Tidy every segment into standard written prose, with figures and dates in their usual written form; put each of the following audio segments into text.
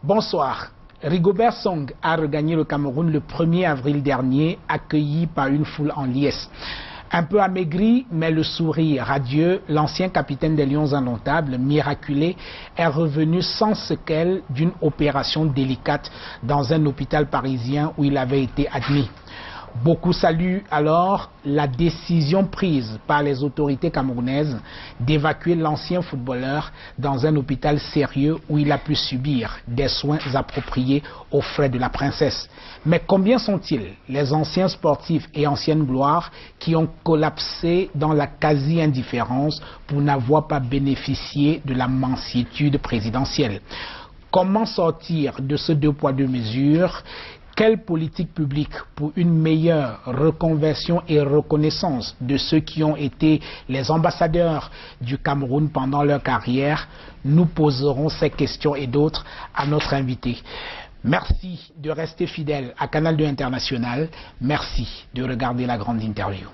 Bonsoir. Rigobert Song a regagné le Cameroun le 1er avril dernier, accueilli par une foule en liesse. Un peu amaigri, mais le sourire radieux, l'ancien capitaine des Lions indomptables, miraculé, est revenu sans séquelles d'une opération délicate dans un hôpital parisien où il avait été admis. Beaucoup saluent alors la décision prise par les autorités camerounaises d'évacuer l'ancien footballeur dans un hôpital sérieux où il a pu subir des soins appropriés aux frais de la princesse. Mais combien sont-ils, les anciens sportifs et anciennes gloires, qui ont collapsé dans la quasi-indifférence pour n'avoir pas bénéficié de la mansuétude présidentielle? Comment sortir de ce deux poids deux mesures? Quelle politique publique pour une meilleure reconversion et reconnaissance de ceux qui ont été les ambassadeurs du Cameroun pendant leur carrière? Nous poserons ces questions et d'autres à notre invité. Merci de rester fidèle à Canal 2 International. Merci de regarder la grande interview.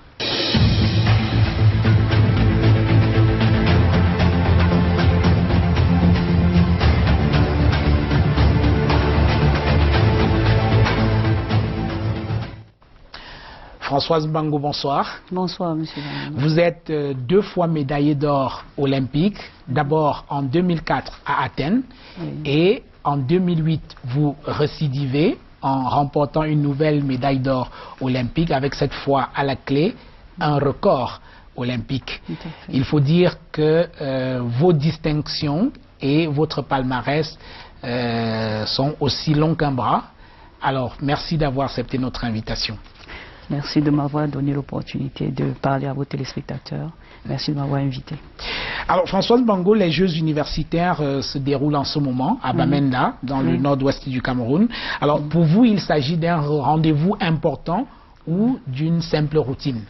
Françoise Mbango, bonsoir. Bonsoir, monsieur. Vous êtes deux fois médaillée d'or olympique, d'abord en 2004 à Athènes, oui. Et en 2008, vous récidivez en remportant une nouvelle médaille d'or olympique, avec cette fois à la clé un record olympique. Il faut dire que vos distinctions et votre palmarès sont aussi longs qu'un bras. Alors, merci d'avoir accepté notre invitation. Merci de m'avoir donné l'opportunité de parler à vos téléspectateurs. Merci de m'avoir invité. Alors, Françoise Mbango, les Jeux universitaires se déroulent en ce moment à Bamenda, dans le nord-ouest du Cameroun. Alors, pour vous, il s'agit d'un rendez-vous important ou d'une simple routine?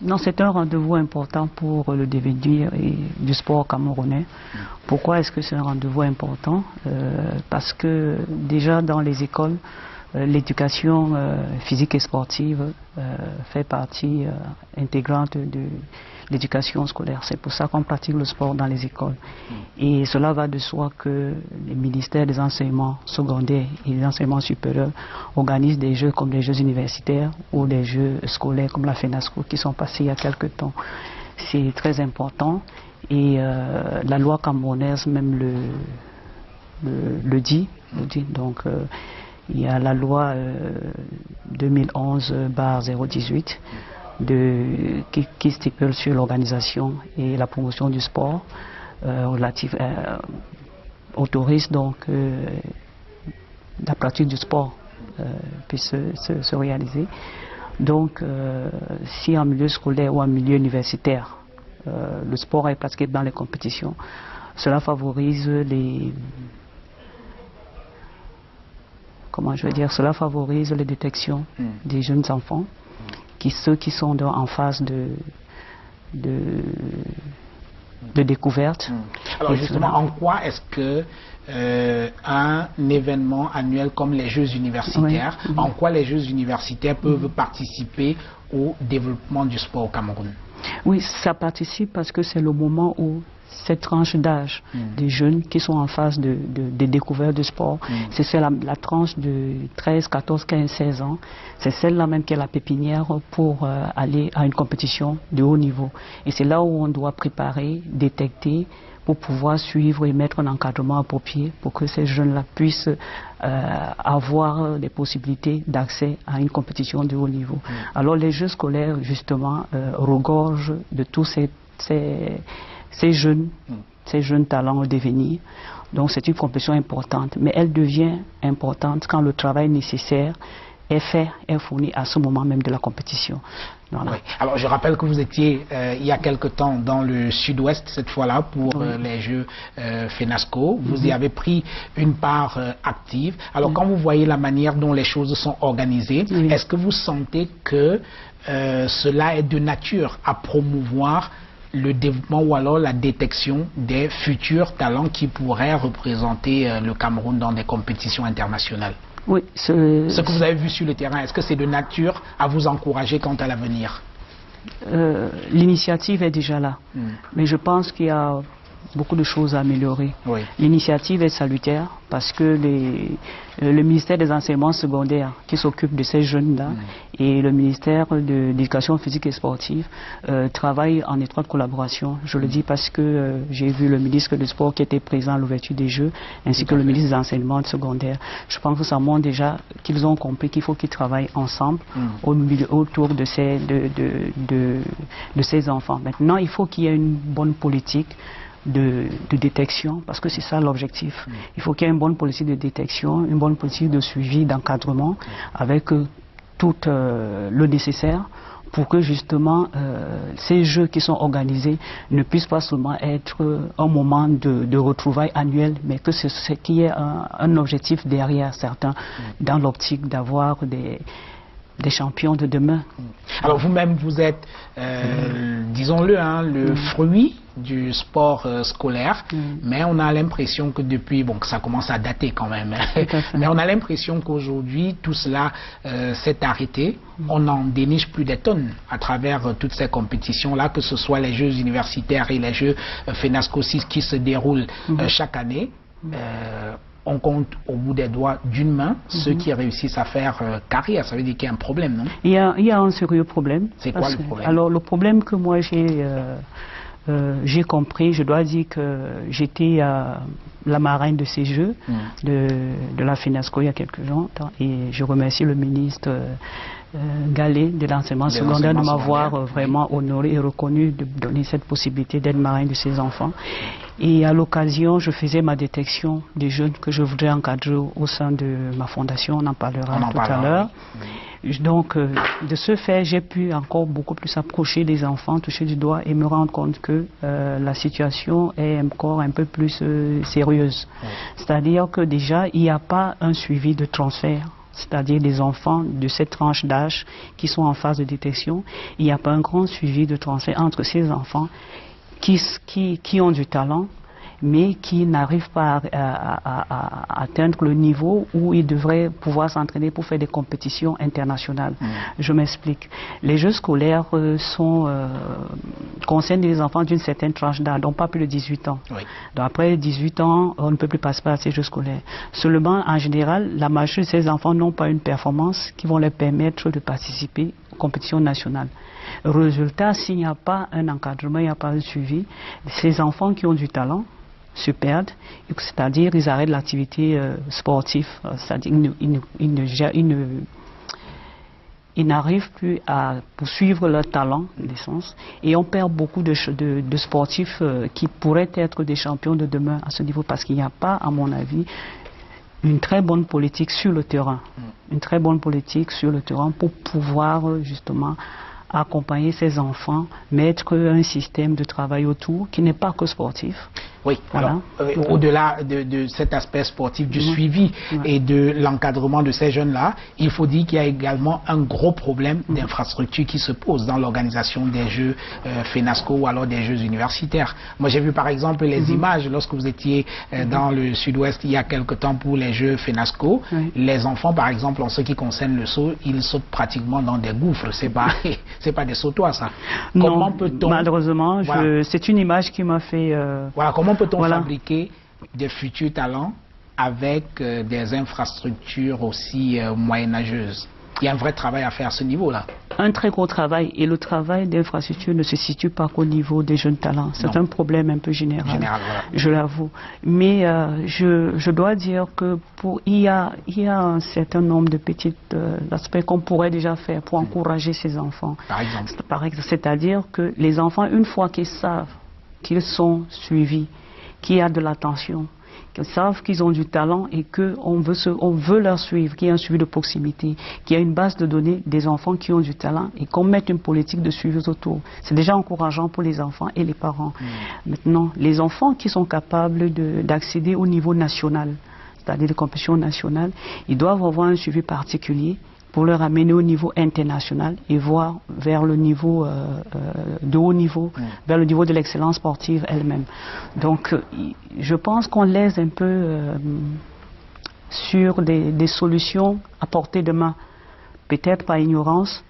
Non, c'est un rendez-vous important pour le devenir du sport camerounais. Pourquoi est-ce que c'est un rendez-vous important? Parce que déjà dans les écoles, l'éducation physique et sportive fait partie intégrante de l'éducation scolaire. C'est pour ça qu'on pratique le sport dans les écoles. Et cela va de soi que les ministères des enseignements secondaires et des enseignements supérieurs organisent des jeux comme les jeux universitaires ou les jeux scolaires comme la FENASCO qui sont passés il y a quelque temps. C'est très important et la loi camerounaise même le dit. Donc, il y a la loi 2011/018 qui stipule sur l'organisation et la promotion du sport, autorise donc la pratique du sport puisse se réaliser. Donc, si en milieu scolaire ou en milieu universitaire, le sport est pratiqué dans les compétitions, cela favorise cela favorise les détections des jeunes enfants, ceux qui sont en phase de découverte. Alors justement, en quoi est-ce que un événement annuel comme les Jeux universitaires, en quoi les Jeux universitaires peuvent participer au développement du sport au Cameroun? Oui, ça participe parce que c'est le moment où cette tranche d'âge des jeunes qui sont en phase de découverte du sport, c'est la tranche de 13, 14, 15, 16 ans. C'est celle-là même qui est la pépinière pour aller à une compétition de haut niveau. Et c'est là où on doit préparer, détecter, pour pouvoir suivre et mettre un encadrement approprié pour que ces jeunes-là puissent avoir des possibilités d'accès à une compétition de haut niveau. Alors les jeux scolaires, justement, regorgent de tous ces jeunes talents au devenir. Donc c'est une compétition importante, mais elle devient importante quand le travail nécessaire est fait, est fourni à ce moment même de la compétition. Voilà. Oui. Alors je rappelle que vous étiez il y a quelque temps dans le sud-ouest, cette fois-là, pour les Jeux FENASCO. Vous y avez pris une part active. Alors quand vous voyez la manière dont les choses sont organisées, est-ce que vous sentez que cela est de nature à promouvoir le développement ou alors la détection des futurs talents qui pourraient représenter le Cameroun dans des compétitions internationales? Oui. Ce que vous avez vu sur le terrain, est-ce que c'est de nature à vous encourager quant à l'avenir? L'initiative est déjà là. Mais je pense qu'il y a beaucoup de choses à améliorer. Oui. L'initiative est salutaire parce que le ministère des enseignements secondaires qui s'occupe de ces jeunes-là et le ministère de l'éducation physique et sportive travaillent en étroite collaboration. Je le dis parce que j'ai vu le ministre du Sport qui était présent à l'ouverture des Jeux, ainsi que le ministre des enseignements secondaires. Je pense que ça montre déjà qu'ils ont compris qu'il faut qu'ils travaillent ensemble autour de ces enfants. Maintenant, il faut qu'il y ait une bonne politique de détection, parce que c'est ça l'objectif. Il faut qu'il y ait une bonne politique de détection, une bonne politique de suivi, d'encadrement, avec tout le nécessaire pour que justement ces jeux qui sont organisés ne puissent pas seulement être un moment de retrouvailles annuelles, mais que qu'il y ait un objectif derrière certains, dans l'optique d'avoir des champions de demain. Alors vous-même, vous êtes, disons-le, le fruit du sport scolaire, mais on a l'impression que depuis, bon, que ça commence à dater quand même, mais on a l'impression qu'aujourd'hui, tout cela s'est arrêté. On en déniche plus des tonnes à travers toutes ces compétitions-là, que ce soit les Jeux universitaires et les Jeux FENASCO 6 qui se déroulent chaque année. On compte au bout des doigts d'une main ceux qui réussissent à faire carrière. Ça veut dire qu'il y a un problème, non? Il y a un sérieux problème. C'est quoi le problème? Alors, le problème que moi j'ai compris, je dois dire que j'étais la marraine de ces Jeux, de la FENASCO il y a quelques jours, et je remercie le ministre Gallet de l'enseignement secondaire de m'avoir vraiment honoré et reconnu de donner cette possibilité d'être marraine de ces enfants. Et à l'occasion, je faisais ma détection des jeunes que je voudrais encadrer au sein de ma fondation. On en parlera tout à l'heure. Donc, de ce fait, j'ai pu encore beaucoup plus approcher des enfants, toucher du doigt et me rendre compte que la situation est encore un peu plus sérieuse. C'est-à-dire que déjà, il n'y a pas un suivi de transfert. C'est-à-dire des enfants de cette tranche d'âge qui sont en phase de détection. Il n'y a pas un grand suivi de transfert entre ces enfants qui ont du talent, mais qui n'arrivent pas à atteindre le niveau où ils devraient pouvoir s'entraîner pour faire des compétitions internationales. Je m'explique. Les jeux scolaires concernent des enfants d'une certaine tranche d'âge, donc pas plus de 18 ans. Donc après 18 ans, on ne peut plus passer par ces jeux scolaires. Seulement, en général, la majorité de ces enfants n'ont pas une performance qui vont leur permettre de participer aux compétitions nationales. Résultat, s'il n'y a pas un encadrement, il n'y a pas de suivi, ces enfants qui ont du talent se perdent, c'est-à-dire ils arrêtent l'activité sportive, c'est-à-dire ils n'arrivent plus à poursuivre leur talent, d'essence, et on perd beaucoup de sportifs qui pourraient être des champions de demain à ce niveau, parce qu'il n'y a pas, à mon avis, une très bonne politique sur le terrain. Une très bonne politique sur le terrain pour pouvoir justement accompagner ces enfants, mettre un système de travail autour qui n'est pas que sportif. Oui, voilà. Au-delà de cet aspect sportif, du suivi et de l'encadrement de ces jeunes-là, il faut dire qu'il y a également un gros problème d'infrastructure qui se pose dans l'organisation des Jeux FENASCO ou alors des Jeux universitaires. Moi, j'ai vu par exemple les images lorsque vous étiez dans le sud-ouest il y a quelque temps pour les Jeux FENASCO. Les enfants, par exemple, en ce qui concerne le saut, ils sautent pratiquement dans des gouffres. C'est pas des sautoirs, ça. Comment peut-on... Malheureusement, c'est une image qui m'a fait... Voilà, comment peut-on fabriquer des futurs talents avec des infrastructures aussi moyenâgeuses? Il y a un vrai travail à faire à ce niveau-là. Un très gros travail, et le travail d'infrastructure ne se situe pas qu'au niveau des jeunes talents. C'est un problème un peu général, je l'avoue. Mais je dois dire que il y a un certain nombre de petits aspects qu'on pourrait déjà faire pour encourager ces enfants. Par exemple, c'est-à-dire que les enfants, une fois qu'ils savent qu'ils sont suivis, qu'il y a de l'attention, qu'ils savent qu'ils ont du talent et qu'on veut leur suivre, qu'il y ait un suivi de proximité, qu'il y ait une base de données des enfants qui ont du talent et qu'on mette une politique de suivi autour. C'est déjà encourageant pour les enfants et les parents. Maintenant, les enfants qui sont capables d'accéder au niveau national, c'est-à-dire de compétition nationale, ils doivent avoir un suivi particulier pour leur amener au niveau international et voir vers le niveau de haut niveau, vers le niveau de l'excellence sportive elle-même. Donc, je pense qu'on laisse un peu sur des solutions à portée de main, peut-être par ignorance,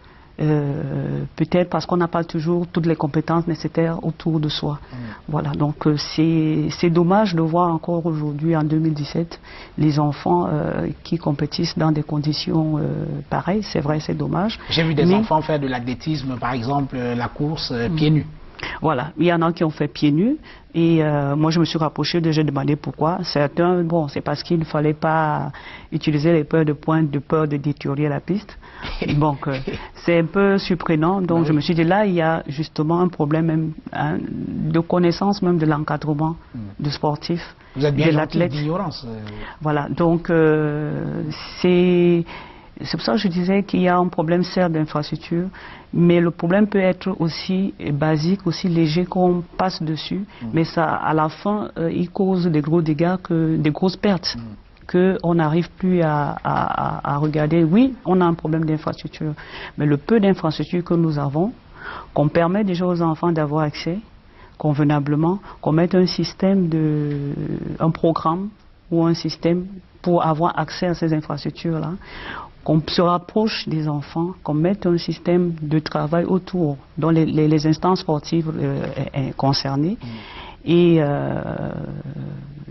peut-être parce qu'on n'a pas toujours toutes les compétences nécessaires autour de soi. Voilà, donc c'est dommage de voir encore aujourd'hui, en 2017, les enfants qui compétissent dans des conditions pareilles. C'est vrai, c'est dommage. J'ai vu des enfants faire de l'athlétisme, par exemple, la course pieds nus. Voilà, il y en a qui ont fait pieds nus et moi je me suis rapproché j'ai demandé pourquoi. Certains, bon, c'est parce qu'il ne fallait pas utiliser les peurs de pointe de peur de détériorer la piste. Donc c'est un peu surprenant, donc je me suis dit là il y a justement un problème même, hein, de connaissance même de l'encadrement du sportif, vous êtes bien de l'athlète. D'ignorance. Voilà, donc c'est pour ça que je disais qu'il y a un problème certes d'infrastructure, mais le problème peut être aussi basique, aussi léger qu'on passe dessus, mais ça, à la fin, il cause des gros dégâts, des grosses pertes, qu'on n'arrive plus à regarder. Oui, on a un problème d'infrastructure, mais le peu d'infrastructures que nous avons, qu'on permet déjà aux enfants d'avoir accès convenablement, qu'on mette un système un programme ou un système pour avoir accès à ces infrastructures-là, qu'on se rapproche des enfants, qu'on mette un système de travail autour, dont les instances sportives concernées. Et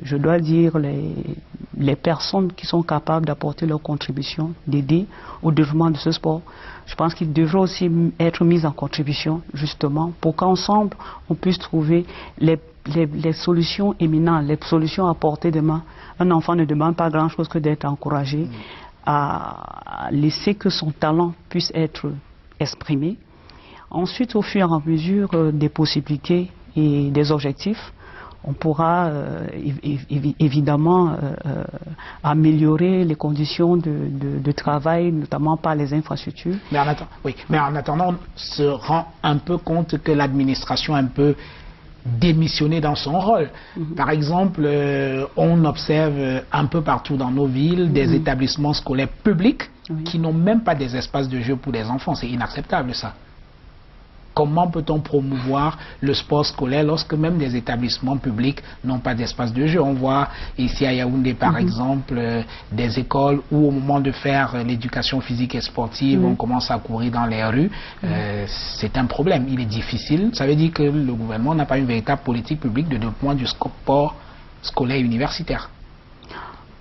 je dois dire, les personnes qui sont capables d'apporter leur contribution, d'aider au développement de ce sport, je pense qu'ils devraient aussi être mis en contribution, justement, pour qu'ensemble, on puisse trouver les solutions éminentes, les solutions à portée de main. Un enfant ne demande pas grand-chose que d'être encouragé à laisser que son talent puisse être exprimé. Ensuite, au fur et à mesure des possibilités et des objectifs, on pourra évidemment améliorer les conditions de travail, notamment par les infrastructures. Mais en attendant, on se rend un peu compte que l'administration un peu démissionner dans son rôle. Par exemple, on observe un peu partout dans nos villes des établissements scolaires publics qui n'ont même pas des espaces de jeu pour les enfants. C'est inacceptable ça. Comment peut-on promouvoir le sport scolaire lorsque même des établissements publics n'ont pas d'espace de jeu? On voit ici à Yaoundé par exemple des écoles où au moment de faire l'éducation physique et sportive on commence à courir dans les rues. C'est un problème, il est difficile. Ça veut dire que le gouvernement n'a pas une véritable politique publique de développement du sport scolaire et universitaire.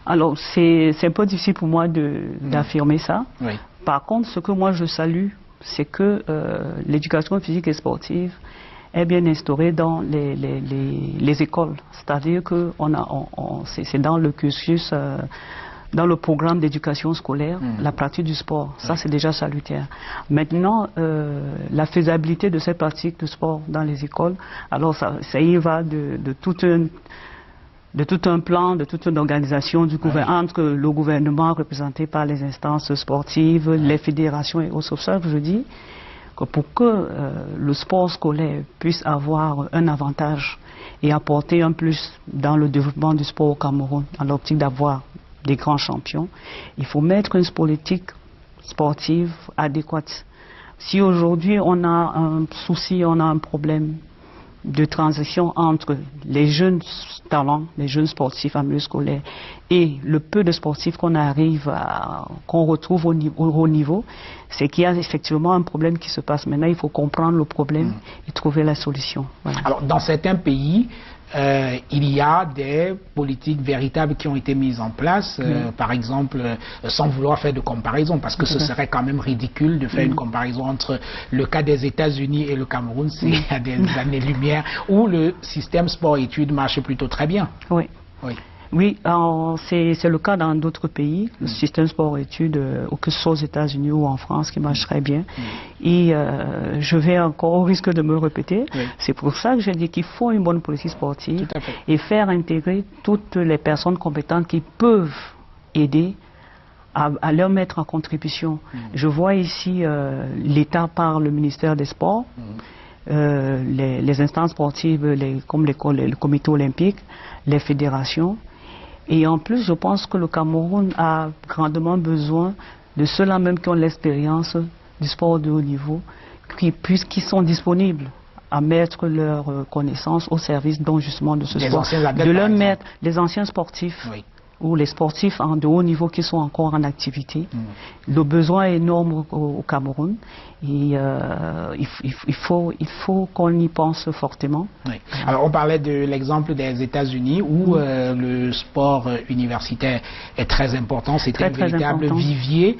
Alors c'est un peu difficile pour moi d'affirmer ça. Par contre, ce que moi je salue, c'est que l'éducation physique et sportive est bien instaurée dans les écoles. C'est-à-dire que c'est dans le cursus, dans le programme d'éducation scolaire, la pratique du sport. Ça, c'est déjà salutaire. Maintenant, la faisabilité de cette pratique de sport dans les écoles, alors ça y va de tout un plan, de toute une organisation du entre le gouvernement représenté par les instances sportives, les fédérations et autres. C'est ça que je dis que pour que le sport scolaire puisse avoir un avantage et apporter un plus dans le développement du sport au Cameroun, en l'optique d'avoir des grands champions, il faut mettre une politique sportive adéquate. Si aujourd'hui on a un souci, on a un problème de transition entre les jeunes talents, les jeunes sportifs en milieu scolaire et le peu de sportifs qu'on retrouve au niveau, c'est qu'il y a effectivement un problème qui se passe. Maintenant, il faut comprendre le problème et trouver la solution. Voilà. Alors, dans certains pays, il y a des politiques véritables qui ont été mises en place, par exemple, sans vouloir faire de comparaison, parce que ce serait quand même ridicule de faire une comparaison entre le cas des États-Unis et le Cameroun, c'est à des années-lumière, où le système sport-études marche plutôt très bien. Oui, c'est le cas dans d'autres pays, le système sport-études, que ce soit aux États-Unis ou en France, qui marche très bien. Et je vais encore, au risque de me répéter, c'est pour ça que je dis qu'il faut une bonne politique sportive et faire intégrer toutes les personnes compétentes qui peuvent aider à leur mettre en contribution. Je vois ici l'État par le ministère des Sports, les instances sportives comme le comité olympique, les fédérations. Et en plus, je pense que le Cameroun a grandement besoin de ceux-là même qui ont l'expérience du sport de haut niveau, qui sont disponibles à mettre leurs connaissances au service justement de ce sport. De leur mettre les anciens sportifs. ou les sportifs de haut niveau qui sont encore en activité. Le besoin est énorme au Cameroun et il faut qu'on y pense fortement. Oui. Alors on parlait de l'exemple des États-Unis où le sport universitaire est très important. C'est un véritable vivier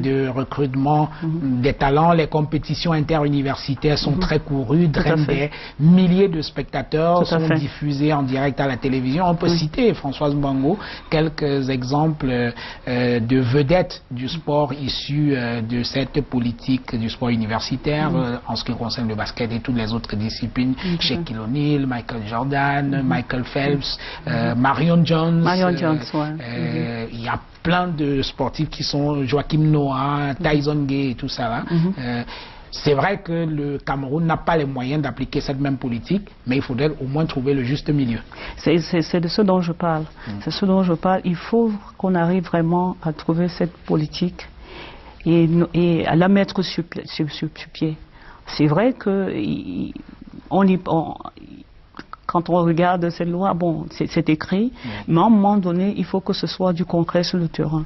de recrutement des talents. Les compétitions interuniversitaires sont très courues, drainent des milliers de spectateurs, sont diffusées en direct à la télévision. On peut citer, Françoise Mbango, quelques exemples de vedettes du sport issus de cette politique du sport universitaire en ce qui concerne le basket et toutes les autres disciplines. Shaquille O'Neal, Michael Jordan, Michael Phelps, Marion Jones. Il y a plein de sportifs qui sont Joachim Noah, Tyson Gay et tout ça là. C'est vrai que le Cameroun n'a pas les moyens d'appliquer cette même politique, mais il faudrait au moins trouver le juste milieu. C'est de ce dont je parle. C'est ce dont je parle. Il faut qu'on arrive vraiment à trouver cette politique et à la mettre sur pied. C'est vrai que quand on regarde cette loi, bon, c'est écrit, mais à un moment donné, il faut que ce soit du concret sur le terrain.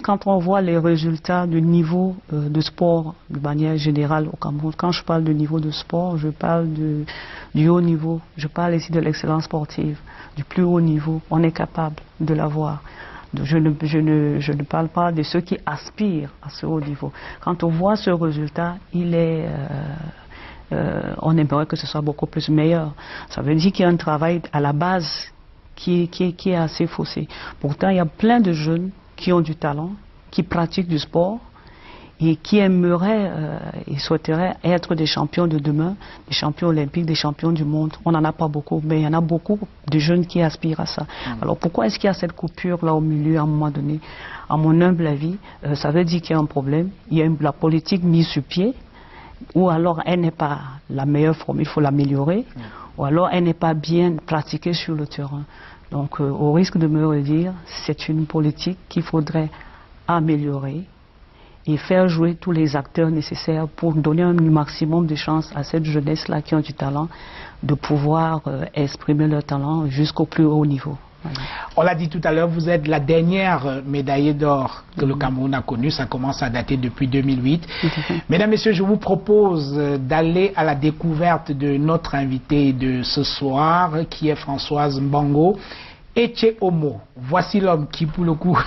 Quand on voit les résultats du niveau de sport de manière générale au Cameroun, quand je parle de niveau de sport, je parle du haut niveau, je parle ici de l'excellence sportive, du plus haut niveau, on est capable de l'avoir. Je ne parle pas de ceux qui aspirent à ce haut niveau. Quand on voit ce résultat, on aimerait que ce soit beaucoup plus meilleur. Ça veut dire qu'il y a un travail à la base qui est assez faussé. Pourtant, il y a plein de jeunes qui ont du talent, qui pratiquent du sport et qui aimeraient et souhaiteraient être des champions de demain, des champions olympiques, des champions du monde. On n'en a pas beaucoup, mais il y en a beaucoup de jeunes qui aspirent à ça. Alors pourquoi est-ce qu'il y a cette coupure là au milieu à un moment donné? À mon humble avis, ça veut dire qu'il y a un problème. Il y a la politique mise sur pied, ou alors elle n'est pas la meilleure forme, il faut l'améliorer, ou alors elle n'est pas bien pratiquée sur le terrain. Donc au risque de me redire, c'est une politique qu'il faudrait améliorer et faire jouer tous les acteurs nécessaires pour donner un maximum de chances à cette jeunesse-là qui ont du talent de pouvoir exprimer leur talent jusqu'au plus haut niveau. On l'a dit tout à l'heure, vous êtes la dernière médaillée d'or que le Cameroun a connue. Ça commence à dater depuis 2008. Mesdames, Messieurs, je vous propose d'aller à la découverte de notre invitée de ce soir, qui est Françoise Mbango. Eche Homo, voici l'homme qui, pour le coup,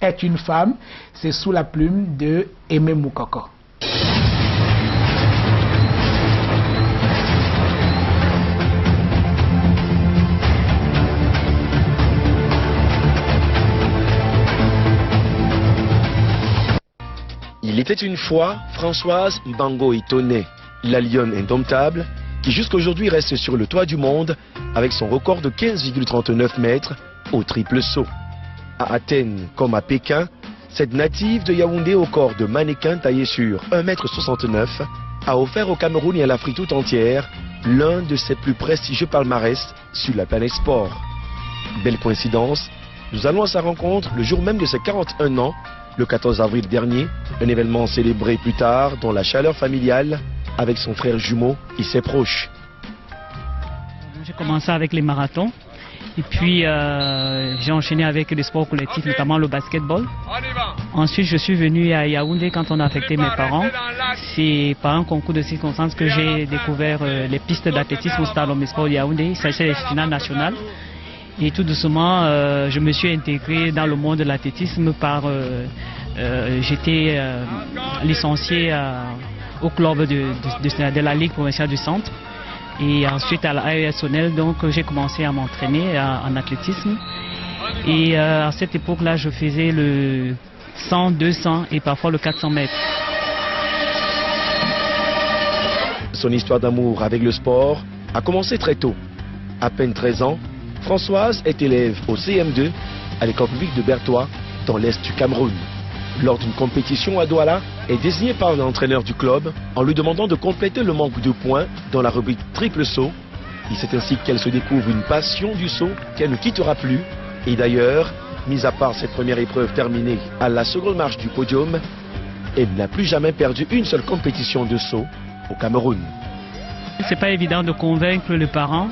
est une femme. C'est sous la plume de Aimé Moukoko. Il était une fois Françoise Mbango Itone, la lionne indomptable, qui jusqu'aujourd'hui reste sur le toit du monde avec son record de 15,39 mètres au triple saut. À Athènes comme à Pékin, cette native de Yaoundé au corps de mannequin taillé sur 1,69 m a offert au Cameroun et à l'Afrique tout entière l'un de ses plus prestigieux palmarès sur la planète sport. Belle coïncidence, nous allons à sa rencontre le jour même de ses 41 ans, le 14 avril dernier, un événement célébré plus tard dans la chaleur familiale avec son frère jumeau et ses proches. J'ai commencé avec les marathons et puis j'ai enchaîné avec les sports collectifs, notamment le basketball. Ensuite, je suis venu à Yaoundé quand on a affecté mes parents. C'est par un concours de circonstances que j'ai découvert les pistes d'athlétisme au stade Omnisport Yaoundé. C'est les finales nationales. Et tout doucement, je me suis intégré dans le monde de l'athlétisme par... j'étais licencié au club de la Ligue provinciale du Centre. Et ensuite à la AES, donc j'ai commencé à m'entraîner en athlétisme. Et à cette époque-là, je faisais le 100, 200 et parfois le 400 mètres. Son histoire d'amour avec le sport a commencé très tôt. À peine 13 ans, Françoise est élève au CM2 à l'école publique de Bertois, dans l'est du Cameroun. Lors d'une compétition à Douala, elle est désignée par l'entraîneur du club en lui demandant de compléter le manque de points dans la rubrique triple saut. Et c'est ainsi qu'elle se découvre une passion du saut qu'elle ne quittera plus. Et d'ailleurs, mis à part cette première épreuve terminée à la seconde marche du podium, elle n'a plus jamais perdu une seule compétition de saut au Cameroun. C'est pas évident de convaincre les parents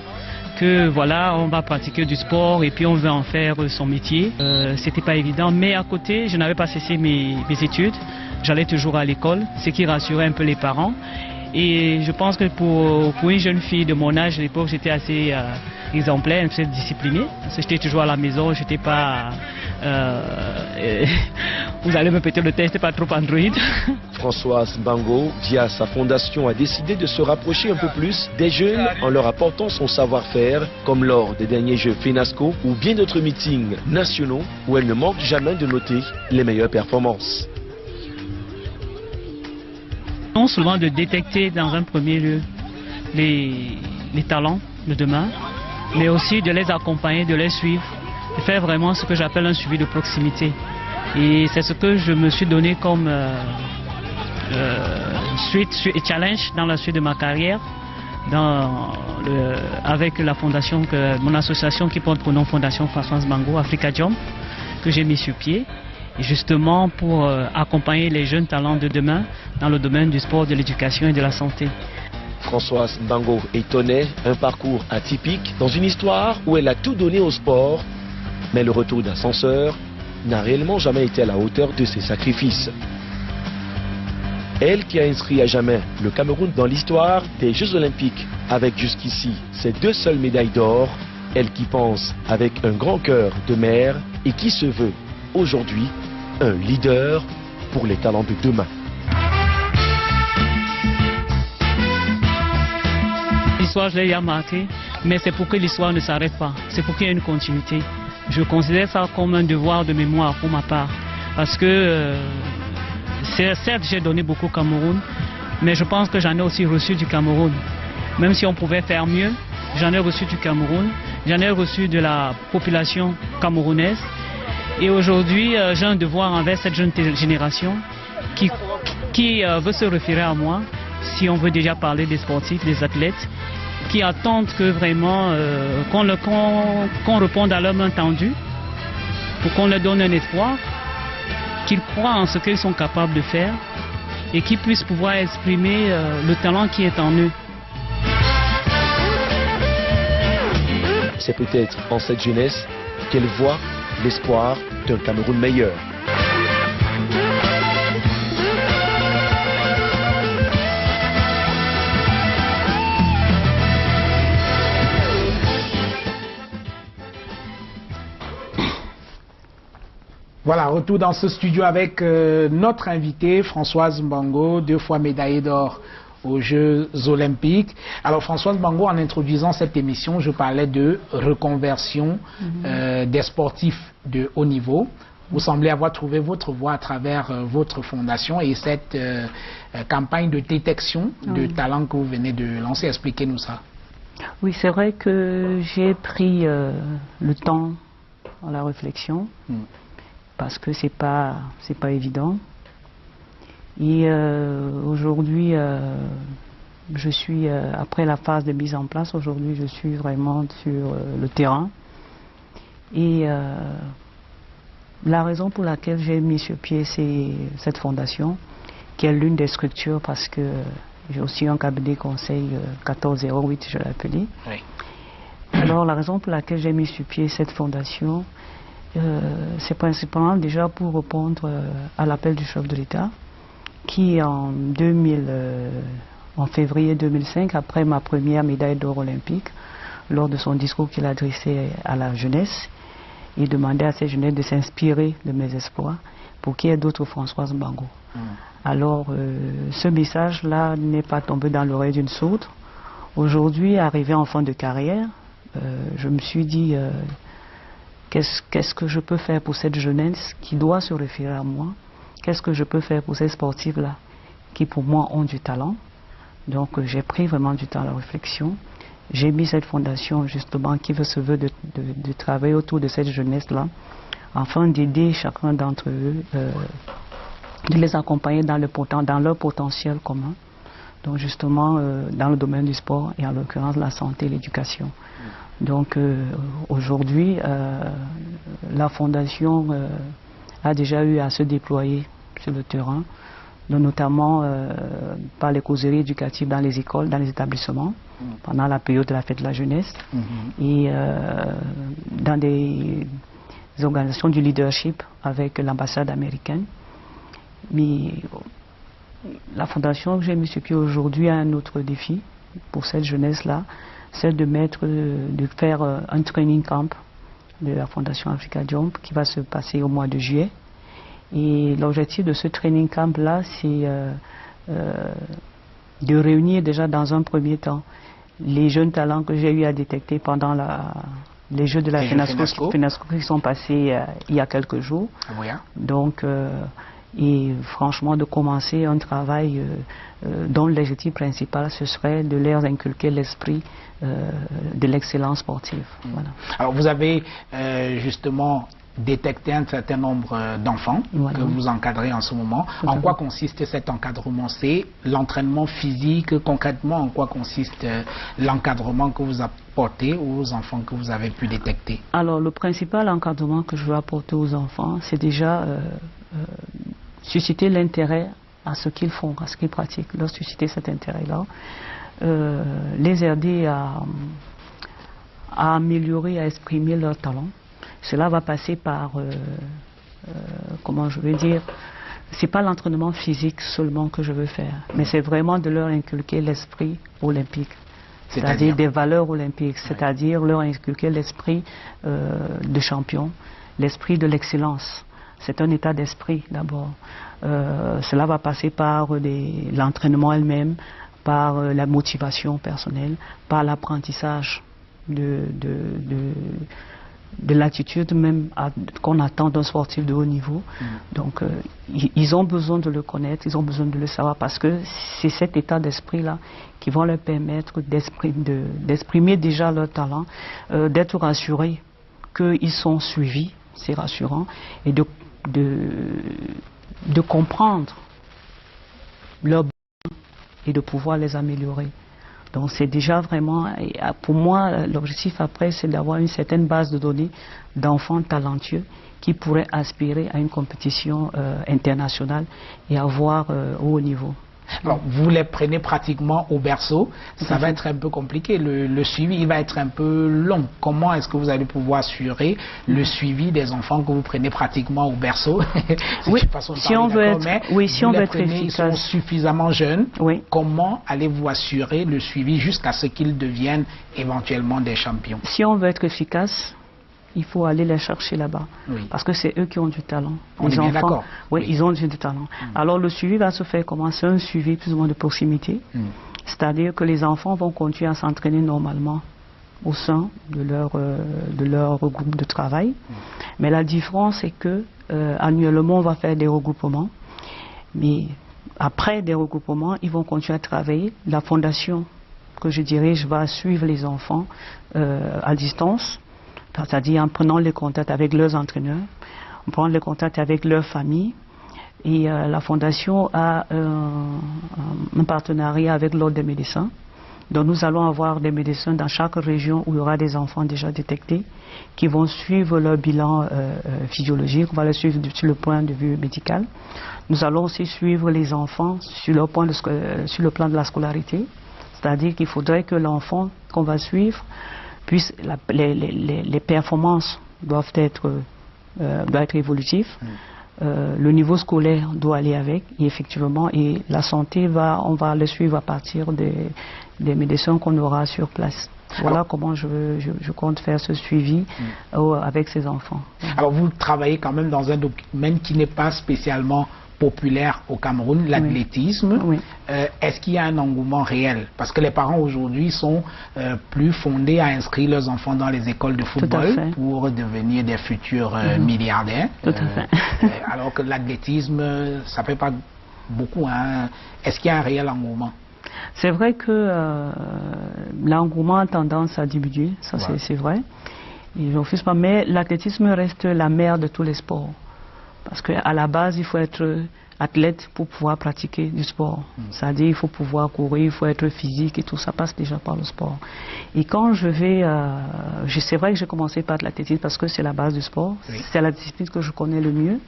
que voilà, on va pratiquer du sport et puis on veut en faire son métier. C'était pas évident, mais à côté, je n'avais pas cessé mes études. J'allais toujours à l'école, ce qui rassurait un peu les parents. Et je pense que pour une jeune fille de mon âge à l'époque, j'étais assez exemplaire, un peu disciplinée. Parce que j'étais toujours à la maison, j'étais pas... vous allez me péter le test, j'étais pas trop androïde. Françoise Mbango, via sa fondation, a décidé de se rapprocher un peu plus des jeunes en leur apportant son savoir-faire, comme lors des derniers Jeux FENASCO ou bien d'autres meetings nationaux où elle ne manque jamais de noter les meilleures performances. Non seulement de détecter dans un premier lieu les talents de demain, mais aussi de les accompagner, de les suivre, de faire vraiment ce que j'appelle un suivi de proximité. Et c'est ce que je me suis donné comme suite et challenge dans la suite de ma carrière, avec la fondation, mon association qui porte pour nom Fondation Françoise Mbango, Africa Jump, que j'ai mis sur pied. Justement pour accompagner les jeunes talents de demain dans le domaine du sport, de l'éducation et de la santé. Françoise Mbango étonnait, un parcours atypique dans une histoire où elle a tout donné au sport, mais le retour d'ascenseur n'a réellement jamais été à la hauteur de ses sacrifices. Elle qui a inscrit à jamais le Cameroun dans l'histoire des Jeux Olympiques avec jusqu'ici ses 2 seules médailles d'or, elle qui pense avec un grand cœur de mère et qui se veut aujourd'hui un leader pour les talents de demain. L'histoire, je l'ai déjà marquée, mais c'est pour que l'histoire ne s'arrête pas. C'est pour qu'il y ait une continuité. Je considère ça comme un devoir de mémoire pour ma part. Parce que, certes, j'ai donné beaucoup au Cameroun, mais je pense que j'en ai aussi reçu du Cameroun. Même si on pouvait faire mieux, j'en ai reçu du Cameroun, j'en ai reçu de la population camerounaise. Et aujourd'hui, j'ai un devoir envers cette jeune génération qui veut se référer à moi, si on veut déjà parler des sportifs, des athlètes, qui attendent que vraiment qu'on réponde à leur main tendue, pour qu'on leur donne un espoir, qu'ils croient en ce qu'ils sont capables de faire et qu'ils puissent pouvoir exprimer le talent qui est en eux. C'est peut-être en cette jeunesse qu'elle voit l'espoir d'un Cameroun meilleur. Voilà, retour dans ce studio avec notre invitée Françoise Mbango, 2 fois médaillée d'or aux Jeux Olympiques. Alors Françoise Mbango, en introduisant cette émission, je parlais de reconversion des sportifs de haut niveau. Vous semblez avoir trouvé votre voie à travers votre fondation et cette campagne de détection de talents que vous venez de lancer. Expliquez-nous ça. Oui, c'est vrai que j'ai pris le temps à la réflexion parce que c'est pas évident. Et aujourd'hui, je suis, après la phase de mise en place, aujourd'hui je suis vraiment sur le terrain. Et la raison pour laquelle j'ai mis sur pied cette fondation, qui est l'une des structures, parce que j'ai aussi un cabinet conseil 1408, je l'ai appelé. Oui. Alors la raison pour laquelle j'ai mis sur pied cette fondation, c'est principalement déjà pour répondre à l'appel du chef de l'État, qui en février 2005, après ma première médaille d'or olympique, lors de son discours qu'il a adressé à la jeunesse, il demandait à cette jeunesse de s'inspirer de mes espoirs pour qu'il y ait d'autres Françoise Mbango. Alors, ce message-là n'est pas tombé dans l'oreille d'une sourde. Aujourd'hui, arrivé en fin de carrière, je me suis dit, qu'est-ce que je peux faire pour cette jeunesse qui doit se référer à moi? Qu'est-ce que je peux faire pour ces sportifs-là qui, pour moi, ont du talent? Donc, j'ai pris vraiment du temps à la réflexion. J'ai mis cette fondation, justement, qui se veut de travailler autour de cette jeunesse-là, afin d'aider chacun d'entre eux, de les accompagner dans leur potentiel commun. Donc, justement, dans le domaine du sport, et en l'occurrence, la santé et l'éducation. Donc, aujourd'hui, la fondation a déjà eu à se déployer sur le terrain. donc notamment par les causeries éducatives dans les écoles, dans les établissements, pendant la période de la fête de la jeunesse, et dans des organisations du leadership avec l'ambassade américaine. Mais la fondation que j'ai mis sur pied aujourd'hui a un autre défi pour cette jeunesse-là, c'est de faire un training camp de la Fondation Africa Jump qui va se passer au mois de juillet. Et l'objectif de ce training camp-là, c'est de réunir déjà dans un premier temps les jeunes talents que j'ai eu à détecter pendant les Jeux de la FENASCO qui sont passés il y a quelques jours. Oui. Donc, et franchement, de commencer un travail dont l'objectif principal, ce serait de leur inculquer l'esprit de l'excellence sportive. Voilà. Alors, vous avez justement détecté un certain nombre d'enfants que vous encadrez en ce moment. En quoi consiste cet encadrement? C'est l'entraînement physique? Concrètement, en quoi consiste l'encadrement que vous apportez aux enfants que vous avez pu détecter? Alors, le principal encadrement que je veux apporter aux enfants, c'est déjà susciter l'intérêt à ce qu'ils font, à ce qu'ils pratiquent. Leur susciter cet intérêt-là, les aider à améliorer, à exprimer leurs talents. Cela va passer par, comment je veux dire, c'est pas l'entraînement physique seulement que je veux faire, mais c'est vraiment de leur inculquer l'esprit olympique, c'est-à-dire des valeurs olympiques, c'est-à-dire leur inculquer l'esprit de champion, l'esprit de l'excellence. C'est un état d'esprit d'abord. Cela va passer par l'entraînement elle-même, par la motivation personnelle, par l'apprentissage de l'attitude même qu'on attend d'un sportif de haut niveau. Donc ils ont besoin de le connaître, ils ont besoin de le savoir, parce que c'est cet état d'esprit-là qui va leur permettre d'exprimer déjà leur talent, d'être rassurés qu'ils sont suivis, c'est rassurant, et de comprendre leurs besoins et de pouvoir les améliorer. Donc c'est déjà vraiment, pour moi, l'objectif après, c'est d'avoir une certaine base de données d'enfants talentueux qui pourraient aspirer à une compétition internationale et avoir au haut niveau. Alors, vous les prenez pratiquement au berceau, ça va être un peu compliqué, le suivi il va être un peu long. Comment est-ce que vous allez pouvoir assurer le suivi des enfants que vous prenez pratiquement au berceau? Oui, si on veut être efficace. Ils sont suffisamment jeunes, comment allez-vous assurer le suivi jusqu'à ce qu'ils deviennent éventuellement des champions? Si on veut être efficace, il faut aller les chercher là-bas, parce que c'est eux qui ont du talent. On est bien d'accord. Oui, ils ont du talent. Alors le suivi va se faire comment? C'est un suivi plus ou moins de proximité, c'est-à-dire que les enfants vont continuer à s'entraîner normalement au sein de leur groupe de travail. Mais la différence est que annuellement on va faire des regroupements, mais après des regroupements, ils vont continuer à travailler. La fondation que je dirige va suivre les enfants à distance, c'est-à-dire en prenant les contacts avec leurs entraîneurs, en prenant les contacts avec leurs familles. Et la Fondation a un partenariat avec l'Ordre des médecins. Donc nous allons avoir des médecins dans chaque région où il y aura des enfants déjà détectés qui vont suivre leur bilan physiologique, on va les suivre sur le point de vue médical. Nous allons aussi suivre les enfants sur le plan de la scolarité, c'est-à-dire qu'il faudrait que l'enfant qu'on va suivre puisse, les performances doivent être évolutives, le niveau scolaire doit aller avec, et effectivement, et la santé on va le suivre à partir des médecins qu'on aura sur place. Voilà comment je compte faire ce suivi avec ces enfants. Alors vous travaillez quand même dans un domaine qui n'est pas spécialement populaire au Cameroun, l'athlétisme. Est-ce qu'il y a un engouement réel? Parce que les parents aujourd'hui sont plus fondés à inscrire leurs enfants dans les écoles de football pour devenir des futurs milliardaires. Tout à fait. Alors que l'athlétisme, ça ne fait pas beaucoup. Hein. Est-ce qu'il y a un réel engouement? C'est vrai que l'engouement a tendance à diminuer, ça c'est vrai. Et je refuse pas, mais l'athlétisme reste la mère de tous les sports. Parce qu'à la base, il faut être athlète pour pouvoir pratiquer du sport. C'est-à-dire il faut pouvoir courir, il faut être physique et tout ça passe déjà par le sport. Et quand je vais... c'est vrai que j'ai commencé par l'athlétisme parce que c'est la base du sport. C'est la discipline que je connais le mieux.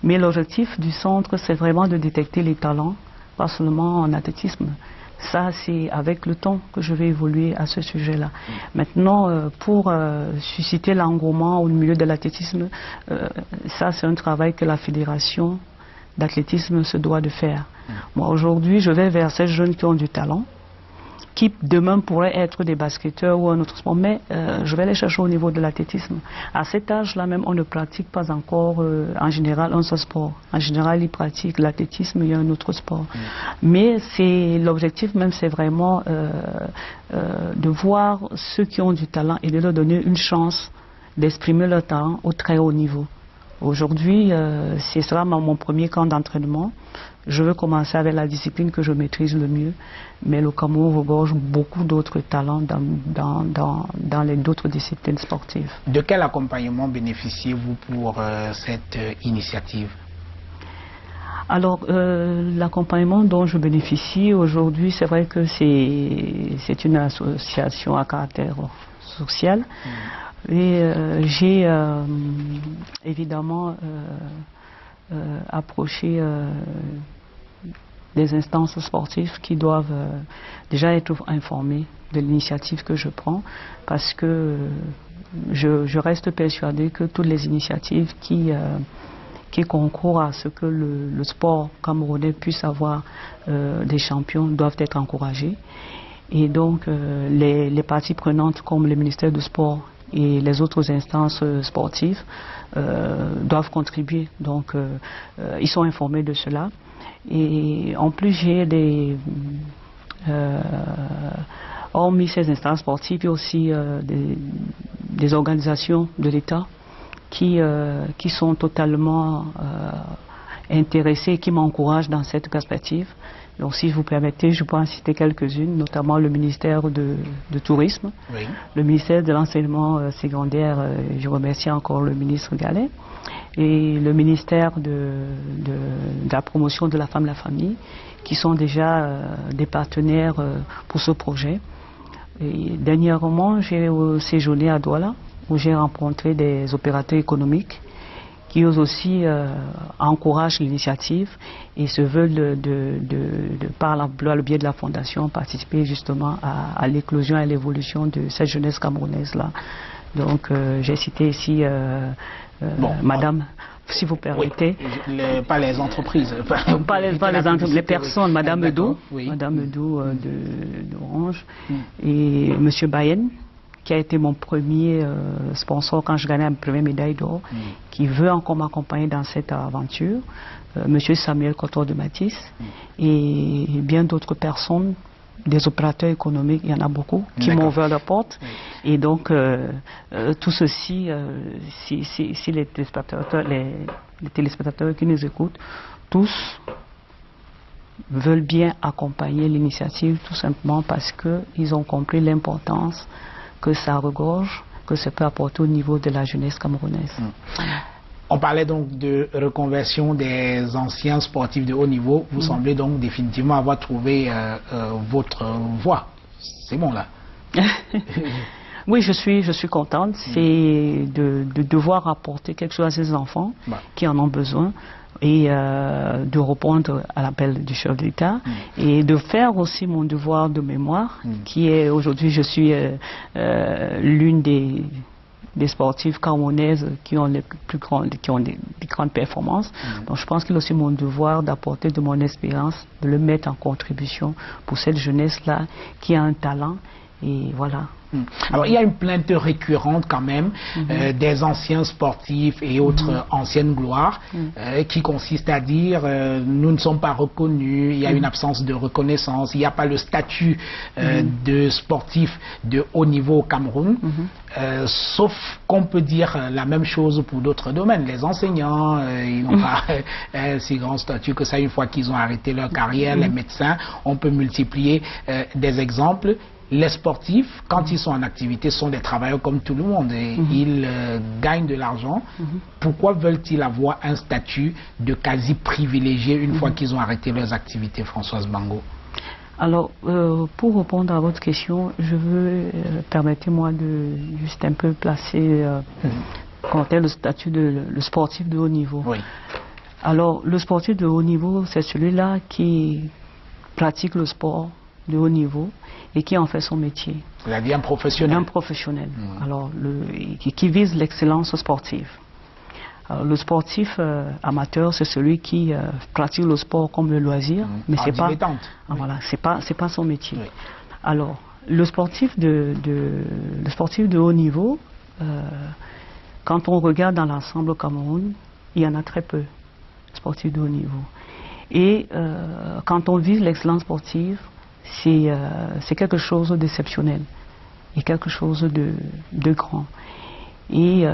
Mais l'objectif du centre, c'est vraiment de détecter les talents, pas seulement en athlétisme. Ça, c'est avec le temps que je vais évoluer à ce sujet-là. Maintenant, pour susciter l'engouement au milieu de l'athlétisme, ça, c'est un travail que la fédération d'athlétisme se doit de faire. Moi, aujourd'hui, je vais vers ces jeunes qui ont du talent, qui demain pourraient être des basketteurs ou un autre sport, mais je vais les chercher au niveau de l'athlétisme. À cet âge-là même, on ne pratique pas encore en général un seul sport. En général, ils pratiquent l'athlétisme et un autre sport. Mais l'objectif même, c'est vraiment de voir ceux qui ont du talent et de leur donner une chance d'exprimer leur talent au très haut niveau. Aujourd'hui, ce sera mon premier camp d'entraînement. Je veux commencer avec la discipline que je maîtrise le mieux, mais le Cameroun regorge beaucoup d'autres talents dans les d'autres disciplines sportives. De quel accompagnement bénéficiez-vous pour cette initiative? Alors, l'accompagnement dont je bénéficie aujourd'hui, c'est vrai que c'est une association à caractère social. Et j'ai évidemment approché des instances sportives qui doivent déjà être informées de l'initiative que je prends, parce que je reste persuadée que toutes les initiatives qui concourent à ce que le sport camerounais puisse avoir des champions doivent être encouragées. Et donc les parties prenantes comme le ministère du Sport et les autres instances sportives doivent contribuer. Donc ils sont informés de cela. Et en plus, j'ai hormis ces instances sportives, il y a aussi des organisations de l'État qui sont totalement intéressées et qui m'encouragent dans cette perspective. Donc si vous permettez, je peux en citer quelques-unes, notamment le ministère de Tourisme, oui. Le ministère de l'Enseignement secondaire, je remercie encore le ministre Gallet, et le ministère de la promotion de la femme et la famille, qui sont déjà des partenaires pour ce projet. Et dernièrement, j'ai séjourné à Douala, où j'ai rencontré des opérateurs économiques qui eux aussi encouragent l'initiative et se veulent par le biais de la fondation participer justement à l'éclosion et à l'évolution de cette jeunesse camerounaise-là. Donc j'ai cité ici Madame, si vous permettez. Oui, pas les entreprises. Pas les personnes, Madame Edo, oui. Madame Edo d'Orange et Monsieur Bayen, qui a été mon premier sponsor quand je gagnais ma première médaille d'or, qui veut encore m'accompagner dans cette aventure, Monsieur Samuel Kotor de Matisse, et bien d'autres personnes, des opérateurs économiques, il y en a beaucoup, qui m'ont ouvert la porte. Et donc, tout ceci, si les téléspectateurs qui nous écoutent, tous veulent bien accompagner l'initiative, tout simplement parce qu'ils ont compris l'importance que ça regorge, que ça peut apporter au niveau de la jeunesse camerounaise. On parlait donc de reconversion des anciens sportifs de haut niveau. Vous semblez donc définitivement avoir trouvé votre voie. C'est bon là. Oui, je suis contente. C'est de devoir apporter quelque chose à ces enfants qui en ont besoin, et de répondre à l'appel du chef de l'État et de faire aussi mon devoir de mémoire, qui est aujourd'hui, je suis l'une des sportives camerounaises qui ont les plus grandes, qui ont des grandes performances. Donc je pense qu'il est aussi mon devoir d'apporter de mon expérience, de le mettre en contribution pour cette jeunesse-là qui a un talent. Et voilà. Alors il y a une plainte récurrente quand même des anciens sportifs et autres anciennes gloires qui consiste à dire nous ne sommes pas reconnus, il y a une absence de reconnaissance, il n'y a pas le statut de sportif de haut niveau au Cameroun, sauf qu'on peut dire la même chose pour d'autres domaines. Les enseignants, ils n'ont pas un si grand statut que ça une fois qu'ils ont arrêté leur carrière. Les médecins, on peut multiplier des exemples. Les sportifs, quand ils sont en activité, sont des travailleurs comme tout le monde et ils gagnent de l'argent. Pourquoi veulent-ils avoir un statut de quasi privilégié une fois qu'ils ont arrêté leurs activités, Françoise Bango? Alors, pour répondre à votre question, je veux, permettez-moi de juste un peu placer le statut de le sportif de haut niveau. Oui. Alors, le sportif de haut niveau, c'est celui-là qui pratique le sport de haut niveau et qui en fait son métier. C'est-à-dire un professionnel. Un professionnel. Alors, qui vise l'excellence sportive. Alors, le sportif amateur, c'est celui qui pratique le sport comme le loisir, mais c'est pas, voilà, c'est pas son métier. Oui. Alors, le sportif de haut niveau, quand on regarde dans l'ensemble au Cameroun, il y en a très peu, sportifs de haut niveau. Et quand on vise l'excellence sportive, c'est quelque chose d'exceptionnel et quelque chose de grand. Et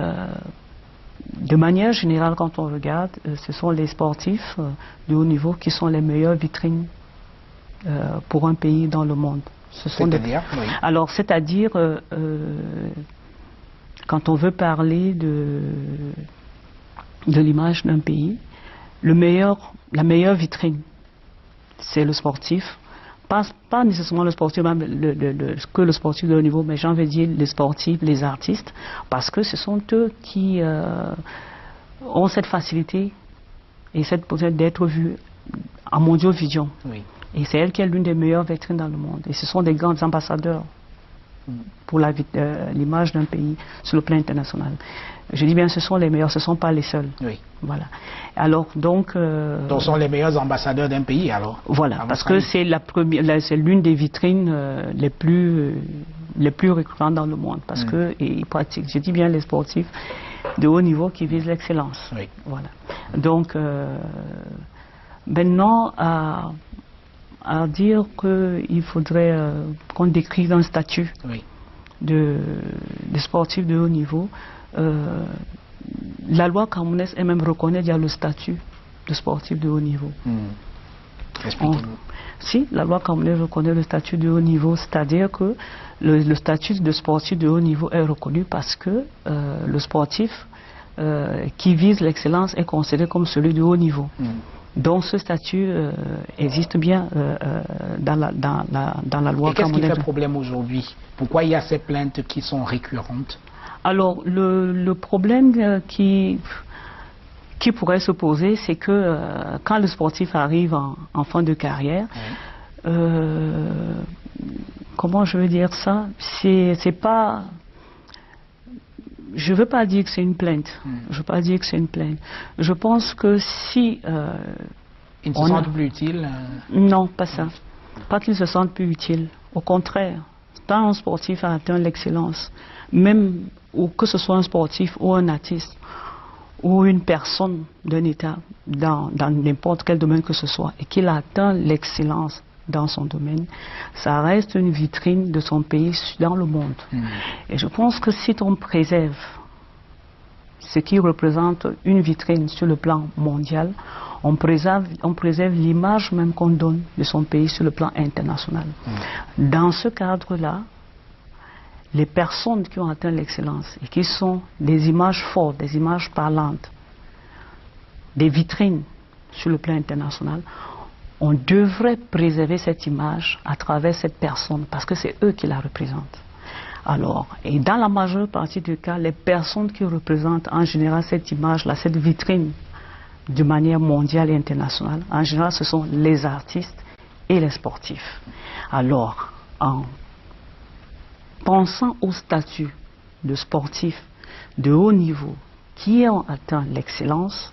de manière générale, quand on regarde, ce sont les sportifs de haut niveau qui sont les meilleures vitrines pour un pays dans le monde. C'est-à-dire, oui. Alors, c'est-à-dire, quand on veut parler de l'image d'un pays, la meilleure vitrine, c'est le sportif. Pas nécessairement le sportif, que le sportif de haut niveau, mais j'ai envie de dire les sportifs, les artistes, parce que ce sont eux qui ont cette facilité et cette possibilité d'être vus en mondiovision. Oui. Et c'est elle qui est l'une des meilleures vitrines dans le monde. Et ce sont des grands ambassadeurs pour l'image d'un pays sur le plan international. Je dis bien ce sont les meilleurs, ce ne sont pas les seuls. Oui. Voilà. Alors donc... donc sont les meilleurs ambassadeurs d'un pays alors? Voilà, parce que c'est l'une des vitrines les plus récurrentes dans le monde. Parce que ils pratiquent, je dis bien les sportifs de haut niveau qui visent l'excellence. Oui. Voilà. Donc maintenant à dire qu'il faudrait qu'on décrive un statut de sportif de haut niveau. La loi camerounaise elle-même reconnaît déjà le statut de sportif de haut niveau. Si, la loi camerounaise reconnaît le statut de haut niveau, c'est-à-dire que le statut de sportif de haut niveau est reconnu parce que le sportif qui vise l'excellence est considéré comme celui de haut niveau. Donc ce statut existe bien dans la loi. Et qu'est-ce qui fait problème aujourd'hui? Pourquoi il y a ces plaintes qui sont récurrentes? Alors le problème qui pourrait se poser, c'est que quand le sportif arrive en fin de carrière, comment je veux dire ça? C'est pas... Je ne veux pas dire que c'est une plainte. Je veux pas dire que c'est une plainte. Je pense que si... ils ne se sentent plus utiles Non, pas ça. Pas qu'ils se sentent plus utiles. Au contraire, quand un sportif a atteint l'excellence, même ou que ce soit un sportif ou un artiste, ou une personne d'un État, dans n'importe quel domaine que ce soit, et qu'il a atteint l'excellence dans son domaine, ça reste une vitrine de son pays dans le monde. Et je pense que si on préserve ce qui représente une vitrine sur le plan mondial, on préserve l'image même qu'on donne de son pays sur le plan international. Dans ce cadre-là, les personnes qui ont atteint l'excellence et qui sont des images fortes, des images parlantes, des vitrines sur le plan international, on devrait préserver cette image à travers cette personne parce que c'est eux qui la représentent. Alors, et dans la majeure partie des cas, les personnes qui représentent en général cette image-là, cette vitrine de manière mondiale et internationale, en général ce sont les artistes et les sportifs. Alors, en pensant au statut de sportif de haut niveau qui ont atteint l'excellence,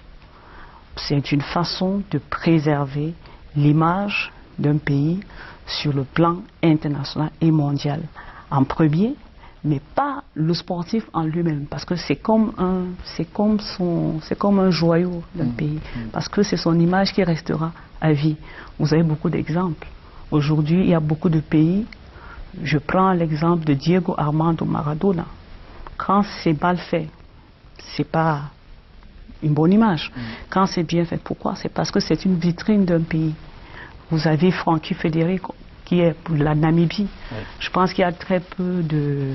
c'est une façon de préserver l'image d'un pays sur le plan international et mondial en premier, mais pas le sportif en lui-même, parce que c'est comme un joyau d'un pays, parce que c'est son image qui restera à vie. Vous avez beaucoup d'exemples. Aujourd'hui, il y a beaucoup de pays. Je prends l'exemple de Diego Armando Maradona. Quand c'est mal fait, c'est pas une bonne image. Quand c'est bien fait, pourquoi? C'est parce que c'est une vitrine d'un pays. Vous avez Frankie Federico, qui est pour la Namibie. Je pense qu'il y a très peu de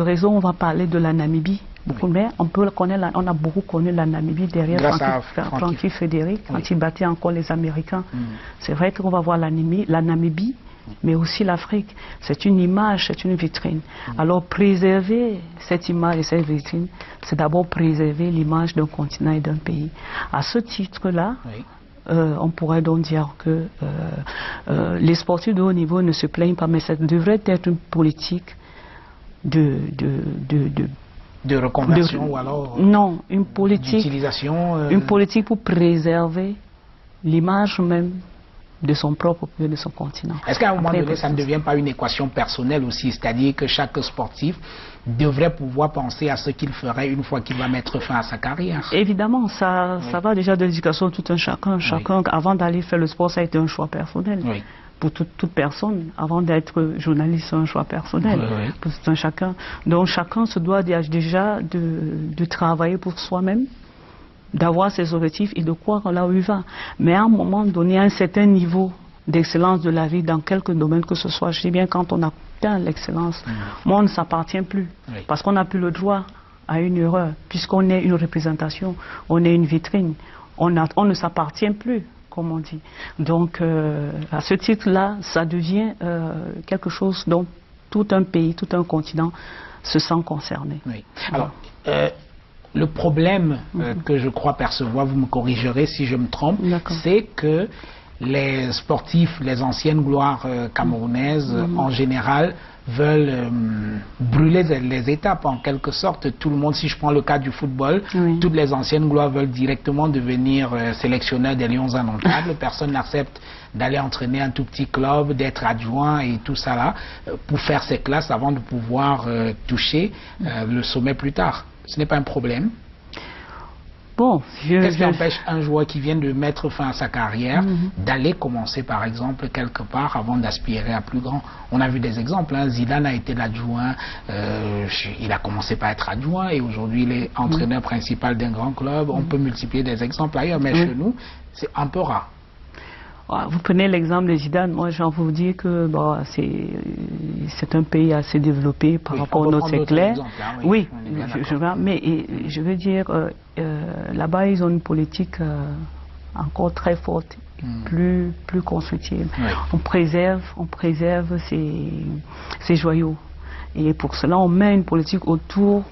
raisons. On va parler de la Namibie. Mais on a beaucoup connu la Namibie derrière Frankie Federico, quand il battait encore les Américains. C'est vrai qu'on va voir la Namibie, mais aussi l'Afrique. C'est une image, c'est une vitrine. Alors préserver cette image et cette vitrine, c'est d'abord préserver l'image d'un continent et d'un pays. À ce titre-là, on pourrait donc dire que les sportifs de haut niveau ne se plaignent pas, mais ça devrait être une politique de reconversion ou alors non, une politique d'utilisation une politique pour préserver l'image même de son propre pays, de son continent. Est-ce qu'à un moment donné, ça ne devient pas une équation personnelle aussi, c'est-à-dire que chaque sportif devrait pouvoir penser à ce qu'il ferait une fois qu'il va mettre fin à sa carrière? Évidemment, ça va déjà de l'éducation de tout un chacun. Chacun, avant d'aller faire le sport, ça a été un choix personnel. Oui. Pour toute personne, avant d'être journaliste, c'est un choix personnel. Pour tout un chacun. Donc chacun se doit déjà de travailler pour soi-même, d'avoir ses objectifs et de croire là où il va. Mais à un moment donné, à un certain niveau d'excellence de la vie dans quelque domaine que ce soit, je dis bien quand on atteint l'excellence, moi on ne s'appartient plus. Parce qu'on n'a plus le droit à une erreur, puisqu'on est une représentation, on est une vitrine, on ne s'appartient plus, comme on dit. Donc à ce titre-là, ça devient quelque chose dont tout un pays, tout un continent se sent concerné. Oui. Alors, le problème que je crois percevoir, vous me corrigerez si je me trompe, c'est que les sportifs, les anciennes gloires camerounaises, en général, veulent brûler les étapes en quelque sorte. Tout le monde, si je prends le cas du football, toutes les anciennes gloires veulent directement devenir sélectionneurs des Lions indomptables. Personne n'accepte d'aller entraîner un tout petit club, d'être adjoint et tout ça là, pour faire ses classes avant de pouvoir toucher le sommet plus tard. Ce n'est pas un problème. Bon, qu'est-ce qui empêche un joueur qui vient de mettre fin à sa carrière d'aller commencer par exemple quelque part avant d'aspirer à plus grand? On a vu des exemples, hein. Zidane a été l'adjoint, il a commencé par être adjoint et aujourd'hui il est entraîneur principal d'un grand club. On peut multiplier des exemples ailleurs, mais chez nous c'est un peu rare. Vous prenez l'exemple de Zidane, moi j'ai envie de vous dire que bon, c'est un pays assez développé par rapport au nôtre, c'est clair. Oui, mais je veux dire, là-bas ils ont une politique encore très forte, plus constructive. On préserve ces joyaux. Et pour cela, on met une politique autour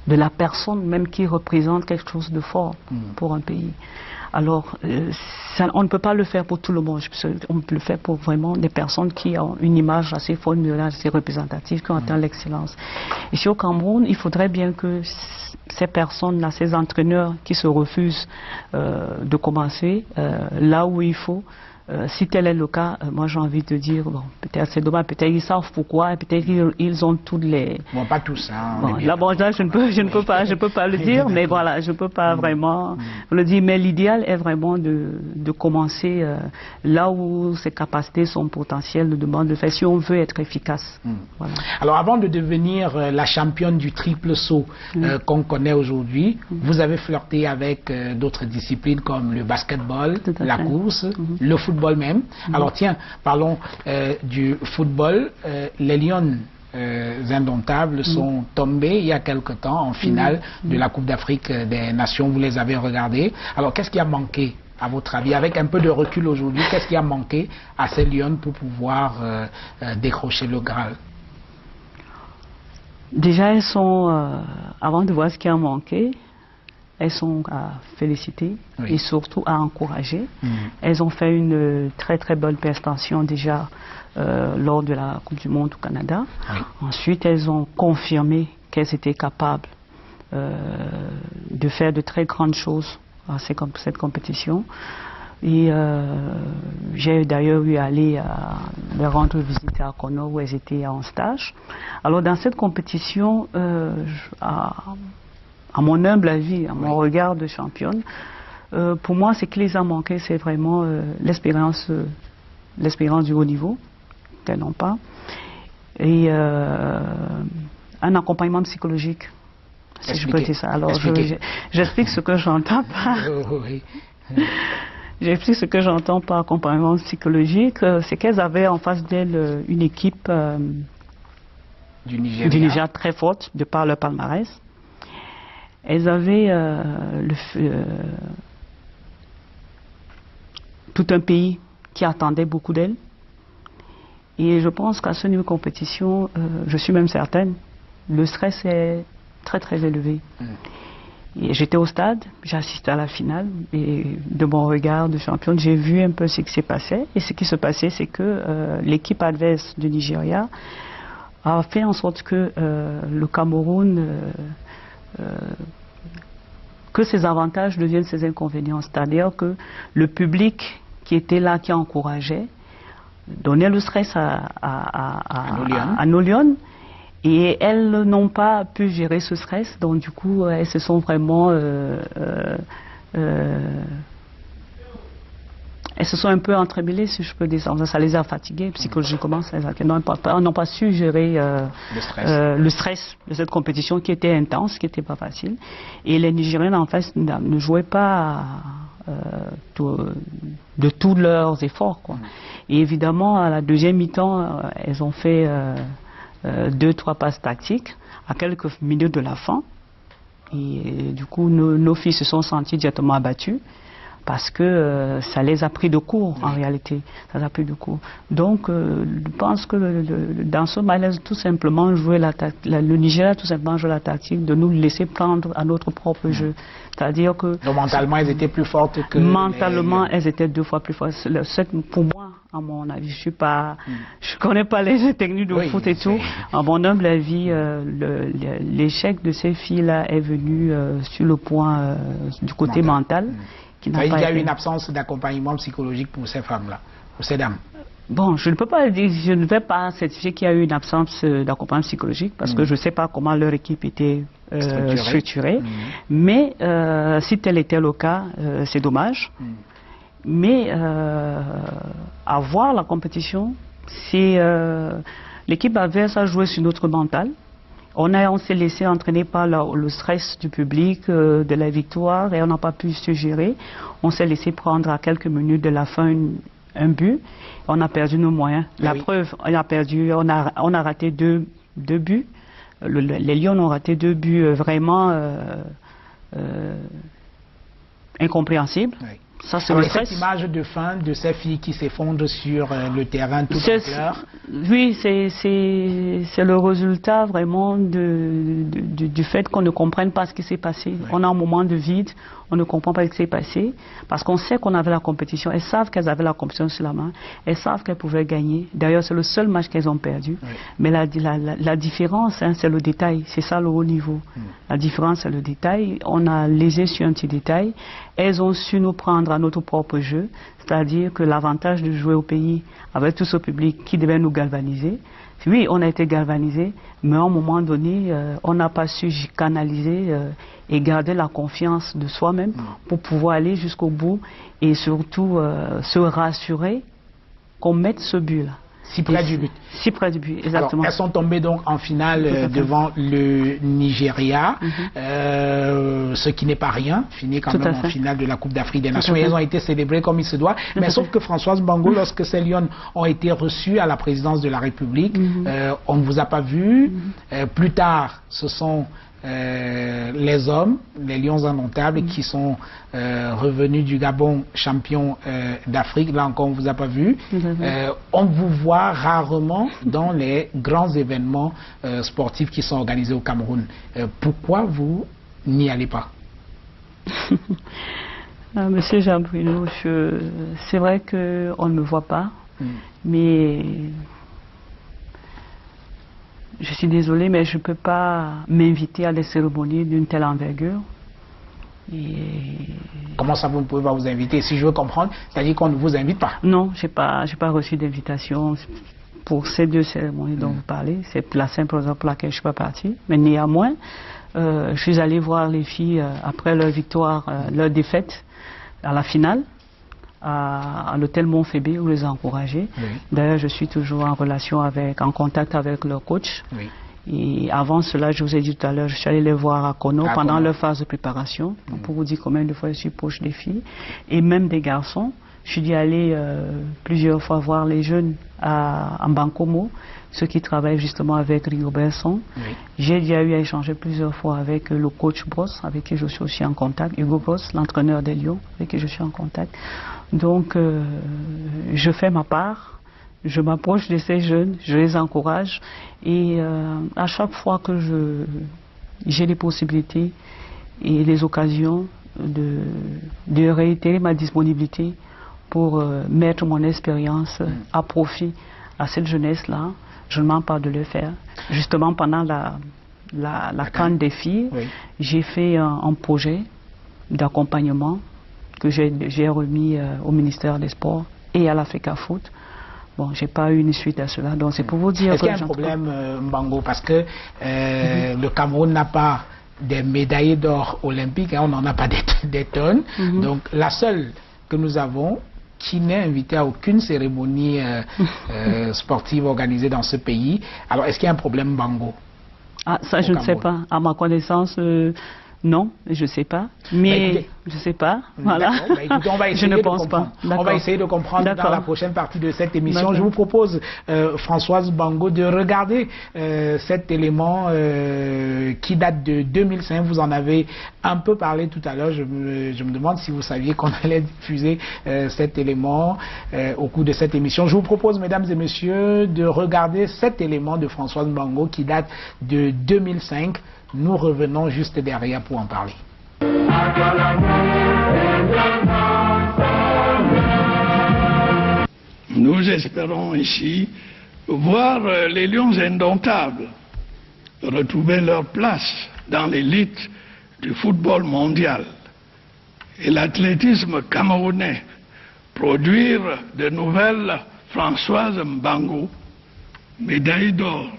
de la personne même qui représente quelque chose de fort pour un pays. Alors, on ne peut pas le faire pour tout le monde. On peut le faire pour vraiment des personnes qui ont une image assez forte, une image assez représentative, qui ont atteint l'excellence. Ici au Cameroun, il faudrait bien que ces personnes-là, ces entraîneurs qui se refusent de commencer là où il faut, si tel est le cas, moi j'ai envie de dire, bon, peut-être c'est dommage, peut-être ils savent pourquoi, peut-être ils ont toutes les... Bon, pas tous, hein. Bon, là, bon, là, je ne peux pas le dire, mais voilà, je ne peux pas vraiment le dire. Mais l'idéal est vraiment de commencer là où ses capacités, son potentiel nous demande de faire, si on veut être efficace. Voilà. Alors, avant de devenir la championne du triple saut qu'on connaît aujourd'hui, vous avez flirté avec d'autres disciplines comme le basketball, la course, le football même. Alors tiens, parlons du football. Les Lions indomptables sont tombés il y a quelque temps en finale de la Coupe d'Afrique des Nations. Vous les avez regardés. Alors qu'est-ce qui a manqué à votre avis, avec un peu de recul aujourd'hui, qu'est-ce qui a manqué à ces Lions pour pouvoir décrocher le Graal? Déjà, elles sont, avant de voir ce qui a manqué, elles sont à féliciter et surtout à encourager. Elles ont fait une très très bonne prestation déjà lors de la Coupe du Monde au Canada. Ensuite, elles ont confirmé qu'elles étaient capables de faire de très grandes choses à cette compétition. Et j'ai d'ailleurs eu à aller les rendre visite à Kono où elles étaient en stage. Alors dans cette compétition, à mon humble avis, à mon regard de championne, pour moi, ce qui les a manqué, c'est vraiment l'expérience du haut niveau, qu'elles n'ont pas, et un accompagnement psychologique, si je peux dire ça. Alors, j'explique ce que j'entends par... J'explique ce que j'entends par accompagnement psychologique, c'est qu'elles avaient en face d'elles une équipe du Nigeria très forte, de par leur palmarès. Elles avaient tout un pays qui attendait beaucoup d'elle. Et je pense qu'à ce niveau de compétition, je suis même certaine, le stress est très très élevé. Et j'étais au stade, j'ai assisté à la finale, et de mon regard de championne, j'ai vu un peu ce qui s'est passé. Et ce qui se passait, c'est que l'équipe adverse du Nigeria a fait en sorte que le Cameroun, que ses avantages deviennent ses inconvénients. C'est-à-dire que le public qui était là, qui encourageait, donnait le stress à nos lionnes. Et elles n'ont pas pu gérer ce stress, donc du coup, elles se sont vraiment... elles se sont un peu entremêlées, si je peux dire ça. Ça les a fatiguées psychologiquement. Elles n'ont pas su gérer le stress de cette compétition qui était intense, qui n'était pas facile. Et les Nigériennes, en fait, ne jouaient pas de tous leurs efforts, quoi. Et évidemment, à la deuxième mi-temps, elles ont fait 2-3 passes tactiques à quelques minutes de la fin. Et du coup, nos filles se sont senties directement abattues parce que ça les a pris de court, en réalité. Ça les a pris de court. Donc, je pense que dans ce malaise, tout simplement, le Nigeria a tout simplement joué la tactique de nous laisser prendre à notre propre jeu. C'est-à-dire que... Donc, mentalement, elles étaient plus fortes que... Mentalement, elles étaient 2 fois plus fortes. Pour moi, à mon avis, je connais pas les techniques de foot et tout. À mon humble avis, l'échec de ces filles-là est venu sur le point du côté mental. Il y a eu une absence d'accompagnement psychologique pour ces femmes-là, pour ces dames. Bon, je ne peux pas dire, je ne vais pas certifier qu'il y a eu une absence d'accompagnement psychologique parce que je ne sais pas comment leur équipe était structurée. Mais si tel était le cas, c'est dommage. Mais à voir la compétition, c'est l'équipe adverse a joué sur notre mental. On s'est laissé entraîner par le stress du public, de la victoire, et on n'a pas pu se gérer. On s'est laissé prendre à quelques minutes de la fin un but. On a perdu nos moyens. La preuve, on a raté deux buts. Les Lions ont raté 2 buts vraiment incompréhensibles. Ça, c'est cette image de fin de ces filles qui s'effondrent sur le terrain tout en pleurs. Oui, c'est le résultat vraiment du fait qu'on ne comprenne pas ce qui s'est passé. On a un moment de vide, on ne comprend pas ce qui s'est passé, parce qu'on sait qu'on avait la compétition. Elles savent qu'elles avaient la compétition sur la main, elles savent qu'elles pouvaient gagner. D'ailleurs, c'est le seul match qu'elles ont perdu. Mais la différence, hein, c'est le détail, c'est ça le haut niveau. La différence, c'est le détail. On a lésé sur un petit détail. Elles ont su nous prendre à notre propre jeu, c'est-à-dire que l'avantage de jouer au pays avec tout ce public qui devait nous galvaniser, oui, on a été galvanisé, mais à un moment donné, on n'a pas su canaliser et garder la confiance de soi-même pour pouvoir aller jusqu'au bout et surtout se rassurer qu'on mette ce but-là. Si près du but. Si près du but, exactement. Alors, elles sont tombées donc en finale devant le Nigeria, ce qui n'est pas rien, fini quand même en finale de la Coupe d'Afrique des Nations. Et elles ont été célébrées comme il se doit. Mais sauf que Françoise Mbango, lorsque ces Lions ont été reçues à la présidence de la République, on ne vous a pas vu. Plus tard, ce sont les hommes, les Lions indomptables qui sont revenus du Gabon champion d'Afrique. Là encore, on ne vous a pas vu. On vous voit rarement dans les grands événements sportifs qui sont organisés au Cameroun. Pourquoi vous n'y allez pas? Monsieur Jean-Bruno, c'est vrai qu'on ne me voit pas, mais je suis désolée, mais je ne peux pas m'inviter à des cérémonies d'une telle envergure. Comment ça, vous ne pouvez pas vous inviter? Si je veux comprendre, c'est-à-dire qu'on ne vous invite pas? Non, je n'ai pas reçu d'invitation pour ces 2 cérémonies dont vous parlez. C'est la simple raison pour laquelle je ne suis pas partie. Mais néanmoins, je suis allée voir les filles après leur victoire, leur défaite à la finale, à l'hôtel Montphébé, où les a encouragés. D'ailleurs, je suis toujours en contact avec leur coach. Et avant cela, je vous ai dit tout à l'heure, je suis allé les voir à Kono pendant leur phase de préparation, pour vous dire combien de fois je suis proche des filles, et même des garçons. Je suis allée plusieurs fois voir les jeunes à Mbankomo, ceux qui travaillent justement avec Rigobert Song. Oui. J'ai déjà eu à échanger plusieurs fois avec le coach Bross, avec qui je suis aussi en contact, Hugo Bross, l'entraîneur des Lions, avec qui je suis en contact. Donc, je fais ma part, je m'approche de ces jeunes, je les encourage et à chaque fois que j'ai les possibilités et les occasions de réitérer ma disponibilité pour mettre mon expérience à profit à cette jeunesse-là, je ne mens pas de le faire. Justement, pendant la CAN des filles, oui. J'ai fait un projet d'accompagnement que j'ai remis au ministère des Sports et à l'Africa Foot. Bon, j'ai pas eu une suite à cela, donc c'est pour vous dire. Est-ce qu'il y a un problème, Mbango, parce que le Cameroun n'a pas des médaillés d'or olympiques, hein, on n'en a pas des tonnes. Donc la seule que nous avons, qui n'est invité à aucune cérémonie sportive organisée dans ce pays. Alors, est-ce qu'il y a un problème, Mbango? Ah, ça, je ne sais pas. À ma connaissance, non, je ne sais pas. Mais, écoutez, je ne sais pas. Voilà. Écoutez, on va essayer de comprendre. On va essayer de comprendre dans la prochaine partie de cette émission. Je vous propose, Françoise Mbango, de regarder cet élément qui date de 2005. Vous en avez un peu parlé tout à l'heure. Je me demande si vous saviez qu'on allait diffuser cet élément au cours de cette émission. Je vous propose, mesdames et messieurs, de regarder cet élément de Françoise Mbango qui date de 2005. Nous revenons juste derrière pour en parler. Nous espérons ici voir les Lions indomptables retrouver leur place dans l'élite du football mondial et l'athlétisme camerounais produire de nouvelles Françoise Mbango, médaille d'or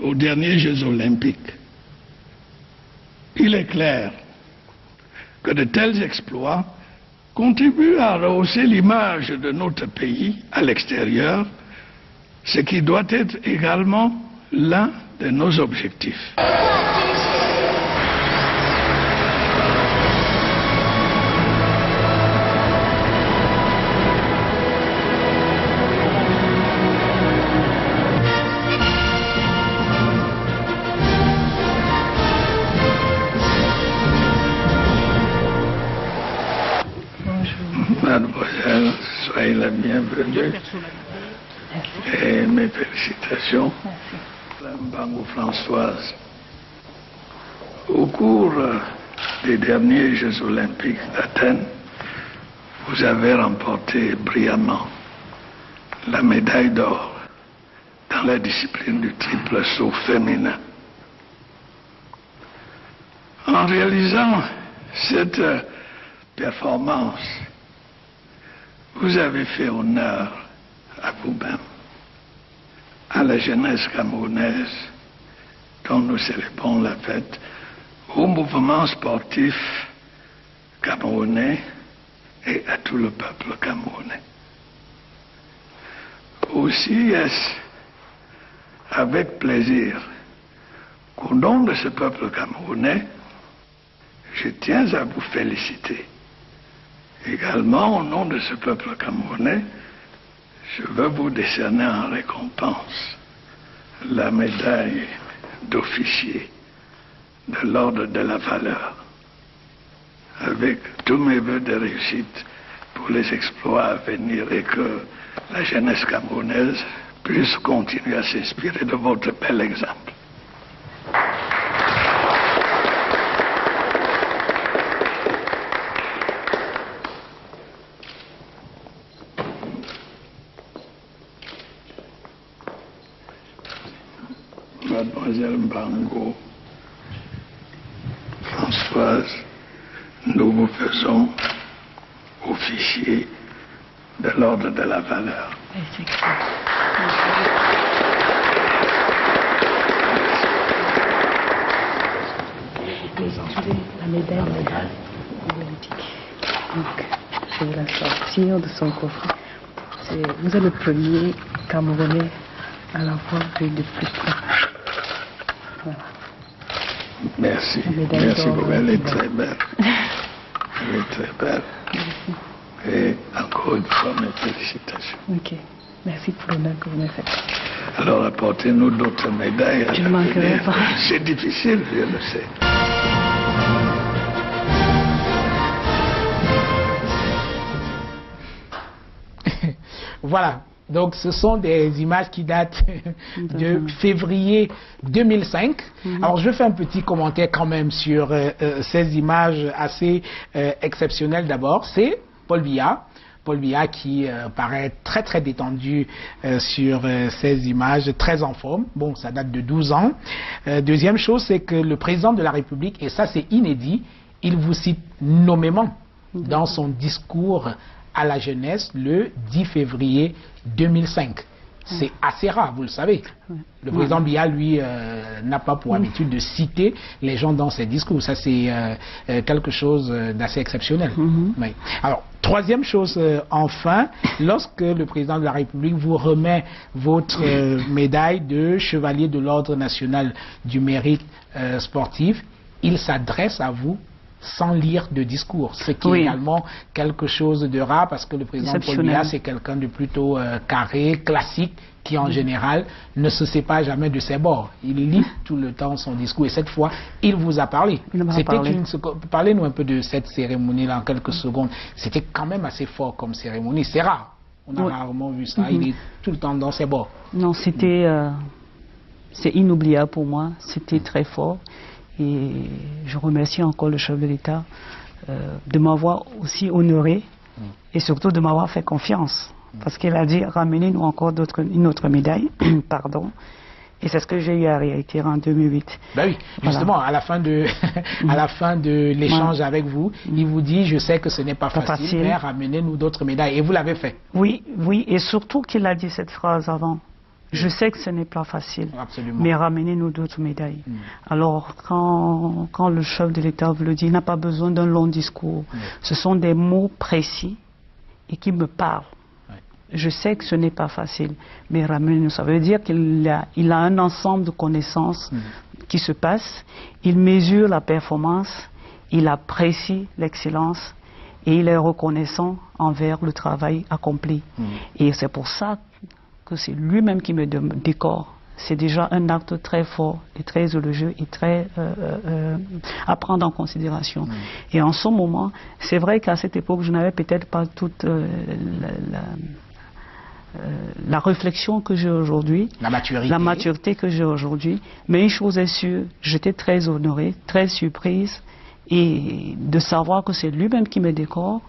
aux derniers Jeux olympiques. Il est clair que de tels exploits contribuent à rehausser l'image de notre pays à l'extérieur, ce qui doit être également l'un de nos objectifs. Mademoiselle, soyez la bienvenue et mes félicitations. Mbango Françoise, au cours des derniers Jeux olympiques d'Athènes, vous avez remporté brillamment la médaille d'or dans la discipline du triple saut féminin. En réalisant cette performance, vous avez fait honneur à vous-même, à la jeunesse camerounaise dont nous célébrons la fête, au mouvement sportif camerounais et à tout le peuple camerounais. Aussi est-ce avec plaisir qu'au nom de ce peuple camerounais, je tiens à vous féliciter. Également, au nom de ce peuple camerounais, je veux vous décerner en récompense la médaille d'officier de l'ordre de la valeur, avec tous mes vœux de réussite pour les exploits à venir et que la jeunesse camerounaise puisse continuer à s'inspirer de votre bel exemple. Mademoiselle Mbango, Françoise, nous vous faisons officier de l'ordre de la valeur. La médaille olympique. Donc, je vais la sortir de son coffre. Vous êtes le premier Camerounais à l'avoir vu de plus près. Voilà. Merci. Merci beaucoup. Elle est très belle. Elle est très belle. Et encore une fois, mes félicitations. Ok. Merci pour l'honneur que vous m'avez fait. Alors apportez-nous d'autres médailles. Je ne manquerai pas. C'est difficile, je le sais. Voilà. Donc, ce sont des images qui datent de février 2005. Alors, je fais un petit commentaire quand même sur ces images assez exceptionnelles d'abord. C'est Paul Biya. Paul Biya qui paraît très très détendu sur ces images, très en forme. Bon, ça date de 12 ans. Deuxième chose, c'est que le président de la République, et ça c'est inédit, il vous cite nommément dans son discours à la jeunesse le 10 février 2005. C'est assez rare, vous le savez. Le président Biya, lui, n'a pas pour habitude de citer les gens dans ses discours. Ça, c'est quelque chose d'assez exceptionnel. Oui. Alors, troisième chose, enfin, lorsque le président de la République vous remet votre médaille de chevalier de l'Ordre national du mérite sportif, il s'adresse à vous sans lire de discours, ce qui est également quelque chose de rare parce que le président Paul Biya, c'est quelqu'un de plutôt carré, classique, qui en général ne se sépare jamais de ses bords. Il lit tout le temps son discours et cette fois, il vous a parlé. Parlez-nous un peu de cette cérémonie-là en quelques secondes. C'était quand même assez fort comme cérémonie, c'est rare. On a rarement vu ça, il est tout le temps dans ses bords. Non, c'était c'est inoubliable pour moi, c'était très fort. Et je remercie encore le chef de l'État de m'avoir aussi honoré et surtout de m'avoir fait confiance. Parce qu'il a dit, ramenez-nous encore une autre médaille, pardon. Et c'est ce que j'ai eu à réitérer en 2008. Ben oui, justement, à la fin de l'échange avec vous, il vous dit, je sais que ce n'est pas facile, mais ramenez-nous d'autres médailles. Et vous l'avez fait. Oui, oui, et surtout qu'il a dit cette phrase avant. Je sais que ce n'est pas facile, mais ramenez-nous d'autres médailles. Alors, quand le chef de l'État vous le dit, il n'a pas besoin d'un long discours. Ce sont des mots précis et qui me parlent. Je sais que ce n'est pas facile, mais ramenez-nous. Ça veut dire qu'il a un ensemble de connaissances qui se passent. Il mesure la performance, il apprécie l'excellence et il est reconnaissant envers le travail accompli. Et c'est pour ça que c'est lui-même qui me décore. C'est déjà un acte très fort et très élogieux et très à prendre en considération. Et en ce moment, c'est vrai qu'à cette époque, je n'avais peut-être pas toute la réflexion que j'ai aujourd'hui, la maturité que j'ai aujourd'hui, mais une chose est sûre, j'étais très honorée, très surprise, et de savoir que c'est lui-même qui me décore,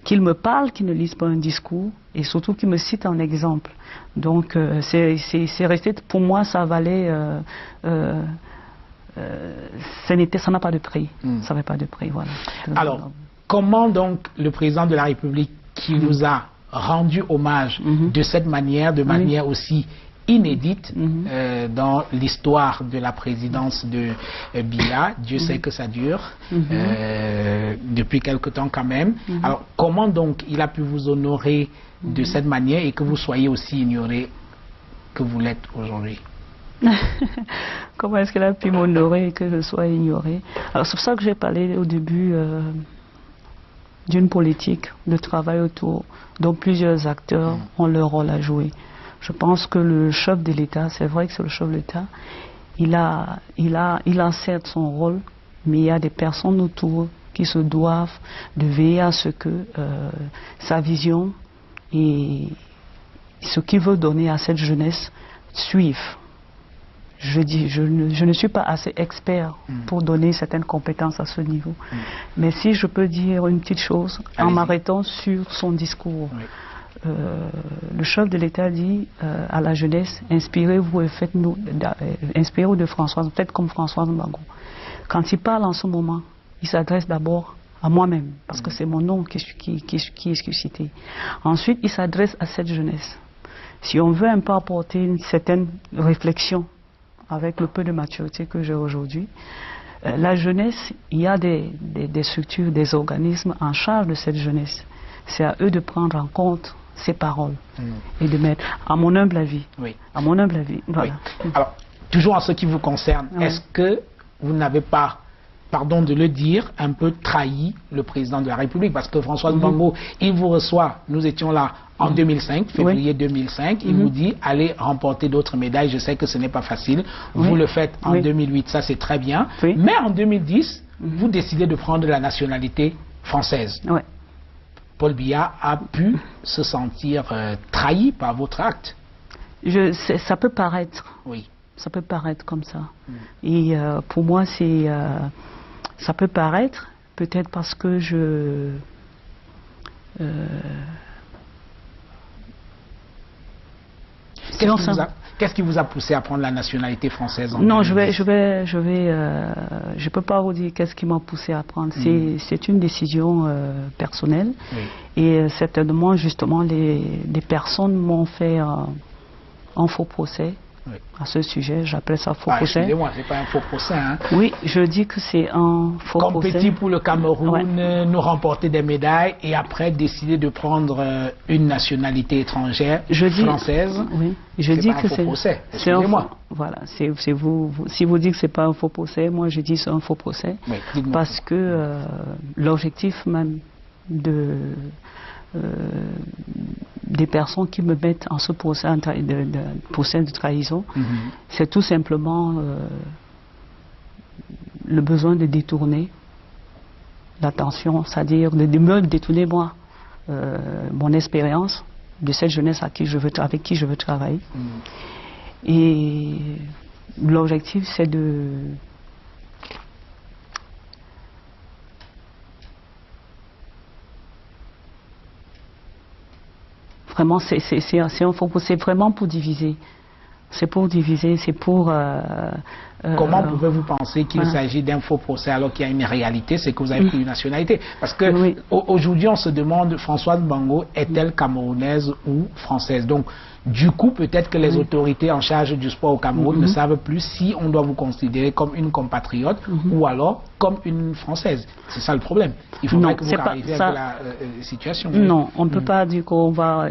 qu'il me parle, qu'il ne lise pas un discours, et surtout qu'il me cite en exemple. Donc c'est resté, pour moi, ça valait, ça n'a pas de prix, ça n'avait pas de prix, voilà. Alors, comment donc le président de la République qui vous a rendu hommage de cette manière, de manière aussi inédite dans l'histoire de la présidence de Biya, Dieu sait que ça dure, depuis quelque temps quand même. Alors, comment donc il a pu vous honorer de cette manière et que vous soyez aussi ignoré que vous l'êtes aujourd'hui? Comment est-ce qu'il a pu m'honorer et que je sois ignoré? Alors, c'est pour ça que j'ai parlé au début d'une politique de travail autour dont plusieurs acteurs ont leur rôle à jouer. Je pense que le chef de l'État, c'est vrai que c'est le chef de l'État, il a certes son rôle, mais il y a des personnes autour qui se doivent de veiller à ce que sa vision et ce qu'il veut donner à cette jeunesse suivent. Je dis, je ne suis pas assez expert pour donner certaines compétences à ce niveau. Mais si je peux dire une petite chose, en m'arrêtant sur son discours, le chef de l'État dit à la jeunesse, inspirez-vous et faites-nous, inspirez-vous de Françoise, peut-être comme Françoise Mbango. Quand il parle en ce moment, il s'adresse d'abord à moi-même, parce que c'est mon nom qui est cité. Ensuite, il s'adresse à cette jeunesse. Si on veut un peu apporter une certaine réflexion avec le peu de maturité que j'ai aujourd'hui, la jeunesse, il y a des structures, des organismes en charge de cette jeunesse. C'est à eux de prendre en compte ces paroles et de mettre, à mon humble avis, à mon humble avis, voilà. Alors, toujours en ce qui vous concerne, est-ce que vous n'avez pas pardon de le dire, un peu trahi le président de la République, parce que François Gbagbo, il vous reçoit, nous étions là en 2005, février 2005, il vous dit, allez remporter d'autres médailles, je sais que ce n'est pas facile, vous le faites en 2008, ça c'est très bien, mais en 2010, vous décidez de prendre la nationalité française. Paul Biya a pu se sentir trahi par votre acte. Ça peut paraître. Ça peut paraître comme ça. Et pour moi, ça peut paraître, peut-être parce que Qu'est-ce qui vous a poussé à prendre la nationalité française en Non, je peux pas vous dire qu'est-ce qui m'a poussé à prendre. C'est une décision personnelle. Et certainement, justement, les personnes m'ont fait un faux procès à ce sujet. J'appelle ça faux procès. Excusez-moi, c'est pas un faux procès. Hein. Oui, je dis que c'est un faux procès. Compétit pour le Cameroun, nous remporter des médailles et après décider de prendre une nationalité étrangère, française. Oui, je dis que c'est un faux procès. Excusez-moi. Voilà, c'est vous. Si vous dites que c'est pas un faux procès, moi je dis que c'est un faux procès, parce que l'objectif même des personnes qui me mettent en ce procès de trahison, c'est tout simplement le besoin de détourner l'attention, c'est-à-dire de me détourner moi, mon expérience de cette jeunesse avec qui je veux travailler. Et l'objectif, c'est de vraiment, c'est vraiment pour diviser. C'est pour diviser, c'est pour... Comment pouvez-vous penser qu'il s'agit d'un faux procès alors qu'il y a une réalité, c'est que vous avez pris une nationalité? Parce que aujourd'hui, on se demande, Françoise Gbagbo est-elle camerounaise ou française? Donc, du coup, peut-être que les autorités en charge du sport au Cameroun ne savent plus si on doit vous considérer comme une compatriote ou alors comme une Française. C'est ça le problème. Il faudrait que vous clarifiez la situation. Non, on ne peut pas dire qu'on va...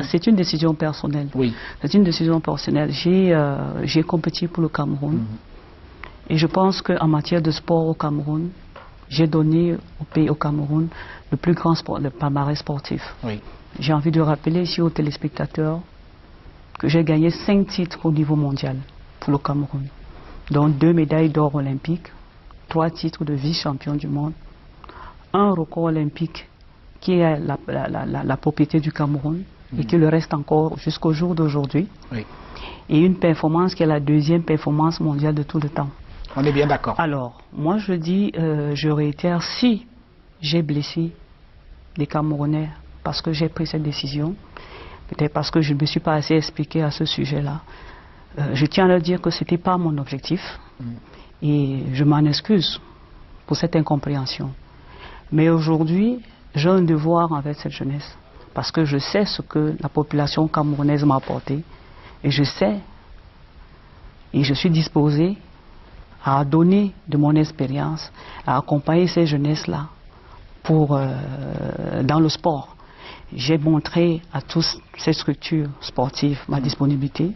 C'est une décision personnelle. C'est une décision personnelle. J'ai compétit pour le Cameroun. Et je pense qu'en matière de sport au Cameroun, j'ai donné au Cameroun le plus grand palmarès sportif. J'ai envie de rappeler ici aux téléspectateurs que j'ai gagné 5 titres au niveau mondial pour le Cameroun, dont 2 médailles d'or olympiques, 3 titres de vice-champion du monde, un record olympique qui est la propriété du Cameroun et qui le reste encore jusqu'au jour d'aujourd'hui, et une performance qui est la 2e performance mondiale de tout le temps. On est bien d'accord. Alors, moi je dis, je réitère, si j'ai blessé les Camerounais parce que j'ai pris cette décision, peut-être parce que je ne me suis pas assez expliqué à ce sujet-là, je tiens à leur dire que ce n'était pas mon objectif et je m'en excuse pour cette incompréhension. Mais aujourd'hui, j'ai un devoir envers cette jeunesse parce que je sais ce que la population camerounaise m'a apporté et je sais et je suis disposé à donner de mon expérience, à accompagner ces jeunesses-là dans le sport. J'ai montré à toutes ces structures sportives ma disponibilité.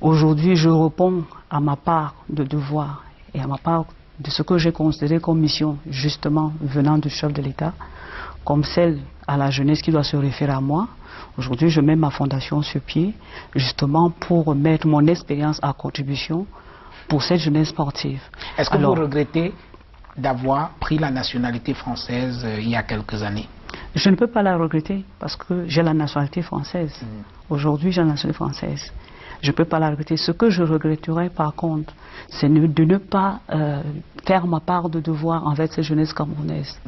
Aujourd'hui, je réponds à ma part de devoir et à ma part de ce que j'ai considéré comme mission, justement venant du chef de l'État, comme celle à la jeunesse qui doit se référer à moi. Aujourd'hui, je mets ma fondation sur pied, justement pour mettre mon expérience à contribution pour cette jeunesse sportive. Est-ce que vous regrettez d'avoir pris la nationalité française il y a quelques années? Je ne peux pas la regretter parce que j'ai la nationalité française. Aujourd'hui, j'ai la nationalité française. Je ne peux pas la regretter. Ce que je regretterais par contre, c'est de ne pas faire ma part de devoir envers cette jeunesse camerounaise.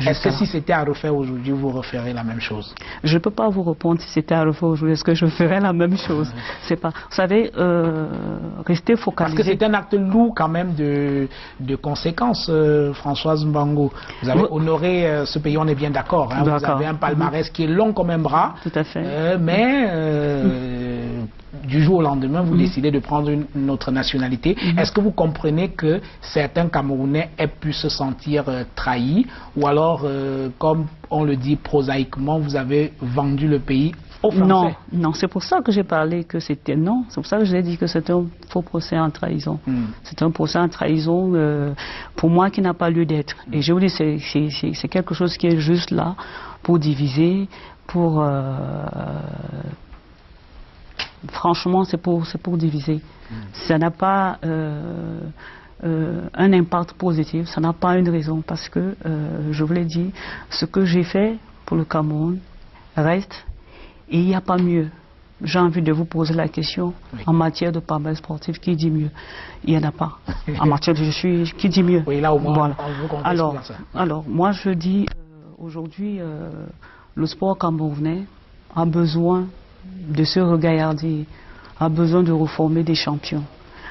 Est-ce que si c'était à refaire aujourd'hui, vous referez la même chose? Je ne peux pas vous répondre si c'était à refaire aujourd'hui. Est-ce que je ferais la même chose? C'est pas. Vous savez, rester focalisé. Parce que c'est un acte lourd quand même de conséquences, Françoise Gbagbo. Vous avez honoré ce pays, on est bien d'accord. Hein, vous avez un palmarès qui est long comme un bras. Tout à fait. Du jour au lendemain, vous décidez de prendre une autre nationalité. Est-ce que vous comprenez que certains Camerounais aient pu se sentir trahis, ou alors, comme on le dit prosaïquement, vous avez vendu le pays aux Français. Non, c'est pour ça que j'ai parlé que c'était non. C'est pour ça que je l'ai dit que c'était un faux procès en trahison. C'est un procès en trahison pour moi qui n'a pas lieu d'être. Et je vous dis, c'est quelque chose qui est juste là pour diviser, pour franchement, c'est pour diviser. Ça n'a pas un impact positif, ça n'a pas une raison parce que je vous l'ai dit, ce que j'ai fait pour le Cameroun reste. Et il n'y a pas mieux. J'ai envie de vous poser la question, en matière de palmarès sportif, qui dit mieux? Il n'y en a pas. En matière de qui dit mieux? Oui, là au moins, voilà. on veut qu'on alors, moi je dis, aujourd'hui, le sport camerounais a besoin de se regarder, a besoin de reformer des champions.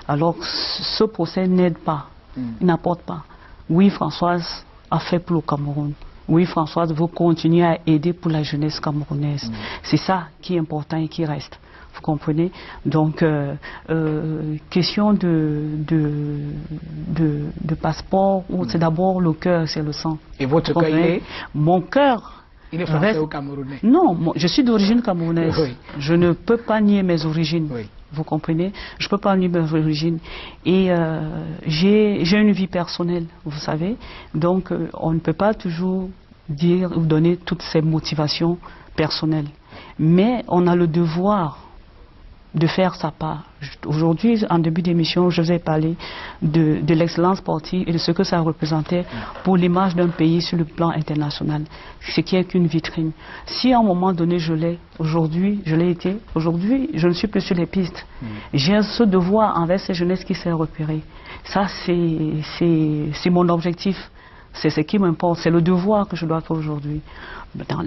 Alors, ce procès n'aide pas, il n'apporte pas. Oui, Françoise a fait pour le Cameroun. Oui, Françoise veut continuer à aider pour la jeunesse camerounaise. C'est ça qui est important et qui reste. Vous comprenez? Donc, question de passeport, c'est d'abord le cœur, c'est le sang. Et votre cœur, il est? Mon cœur. Il est français ou camerounais? Non, je suis d'origine camerounaise. Oui. Je ne peux pas nier mes origines. Oui. Vous comprenez? Je ne peux pas nier mes origines. Et j'ai une vie personnelle, vous savez. Donc, on ne peut pas toujours dire ou donner toutes ces motivations personnelles. Mais on a le devoir de faire sa part. Aujourd'hui, en début d'émission, je vous ai parlé de l'excellence sportive et de ce que ça représentait pour l'image d'un pays sur le plan international, ce qui est qu'une vitrine. Si à un moment donné je l'ai, aujourd'hui, je l'ai été, aujourd'hui, je ne suis plus sur les pistes. J'ai ce devoir envers ces jeunesses qui s'est repérée. Ça, c'est mon objectif. C'est ce qui m'importe. C'est le devoir que je dois faire aujourd'hui. Dans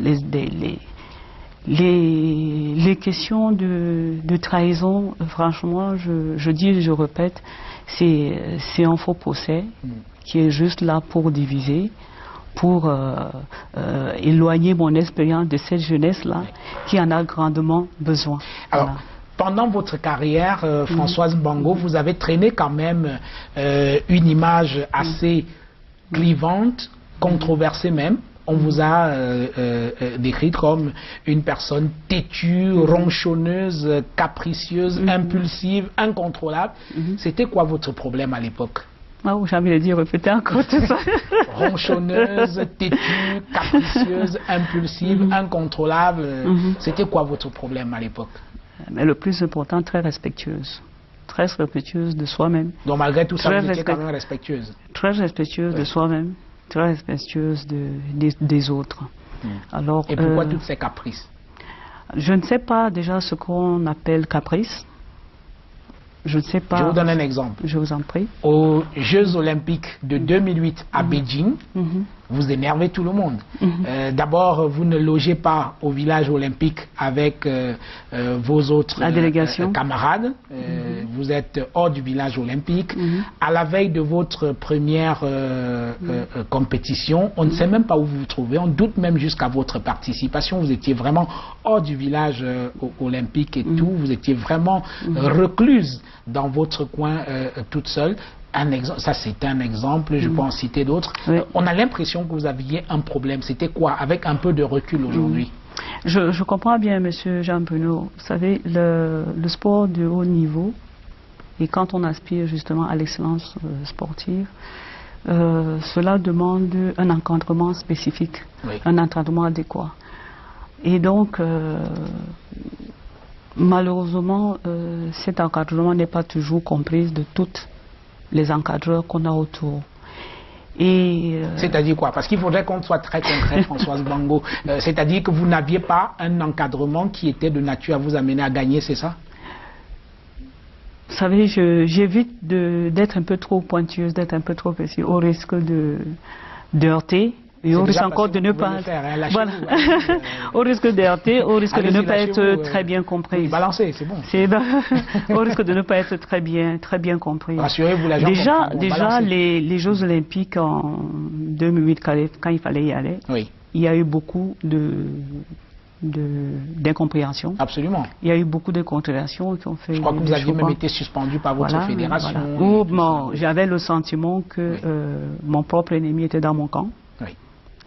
les questions de trahison, franchement, je dis et je répète, c'est un faux procès qui est juste là pour diviser, pour éloigner mon expérience de cette jeunesse-là qui en a grandement besoin. Alors, voilà. Pendant votre carrière, Françoise Mbango, vous avez traîné quand même une image assez clivante, controversée même. On vous a décrite comme une personne têtue, ronchonneuse, capricieuse, impulsive, incontrôlable. C'était quoi votre problème à l'époque? Oh, j'ai envie de dire, répétez encore tout ça. Ronchonneuse, têtue, capricieuse, impulsive, incontrôlable. C'était quoi votre problème à l'époque? Mais le plus important, très respectueuse. Très respectueuse de soi-même. Donc malgré tout ça, vous étiez quand même respectueuse? Très respectueuse de soi-même. Très respectueuse des autres. Alors, et pourquoi toutes ces caprices? Je ne sais pas déjà ce qu'on appelle caprice. Je ne sais pas. Je vous donne un exemple. Je vous en prie. Aux Jeux Olympiques de 2008 à Beijing, vous énervez tout le monde. D'abord, vous ne logez pas au village olympique avec vos autres camarades. Vous êtes hors du village olympique. À la veille de votre première compétition, on ne sait même pas où vous vous trouvez. On doute même jusqu'à votre participation. Vous étiez vraiment hors du village olympique et tout. Vous étiez vraiment recluse dans votre coin toute seule. Ça c'est un exemple, je peux en citer d'autres. On a l'impression que vous aviez un problème. C'était quoi, avec un peu de recul aujourd'hui? Je comprends bien, monsieur Jean-Bruno. Vous savez, le sport de haut niveau, et quand on aspire justement à l'excellence sportive, cela demande un encadrement spécifique, un encadrement adéquat. Et donc, malheureusement, cet encadrement n'est pas toujours compris de toutes les encadreurs qu'on a autour. C'est-à-dire quoi? Parce qu'il faudrait qu'on soit très concret, Françoise Mbango. C'est-à-dire que vous n'aviez pas un encadrement qui était de nature à vous amener à gagner, c'est ça? Vous savez, j'évite d'être un peu trop pointueuse, d'être un peu trop précis, au risque de heurter. Et au risque encore de ne pas... Voilà. Au risque de heurter, au risque de ne pas être très bien compris. Balancez, c'est bon. Au risque de ne pas être très bien compris. Rassurez-vous, la gente déjà les Jeux Olympiques en 2008, quand il fallait y aller, il y a eu beaucoup d'incompréhension. Absolument. Il y a eu beaucoup de contradictions qui ont fait... Je crois que vous aviez même été suspendu par votre fédération. J'avais le sentiment que mon propre ennemi était dans mon camp.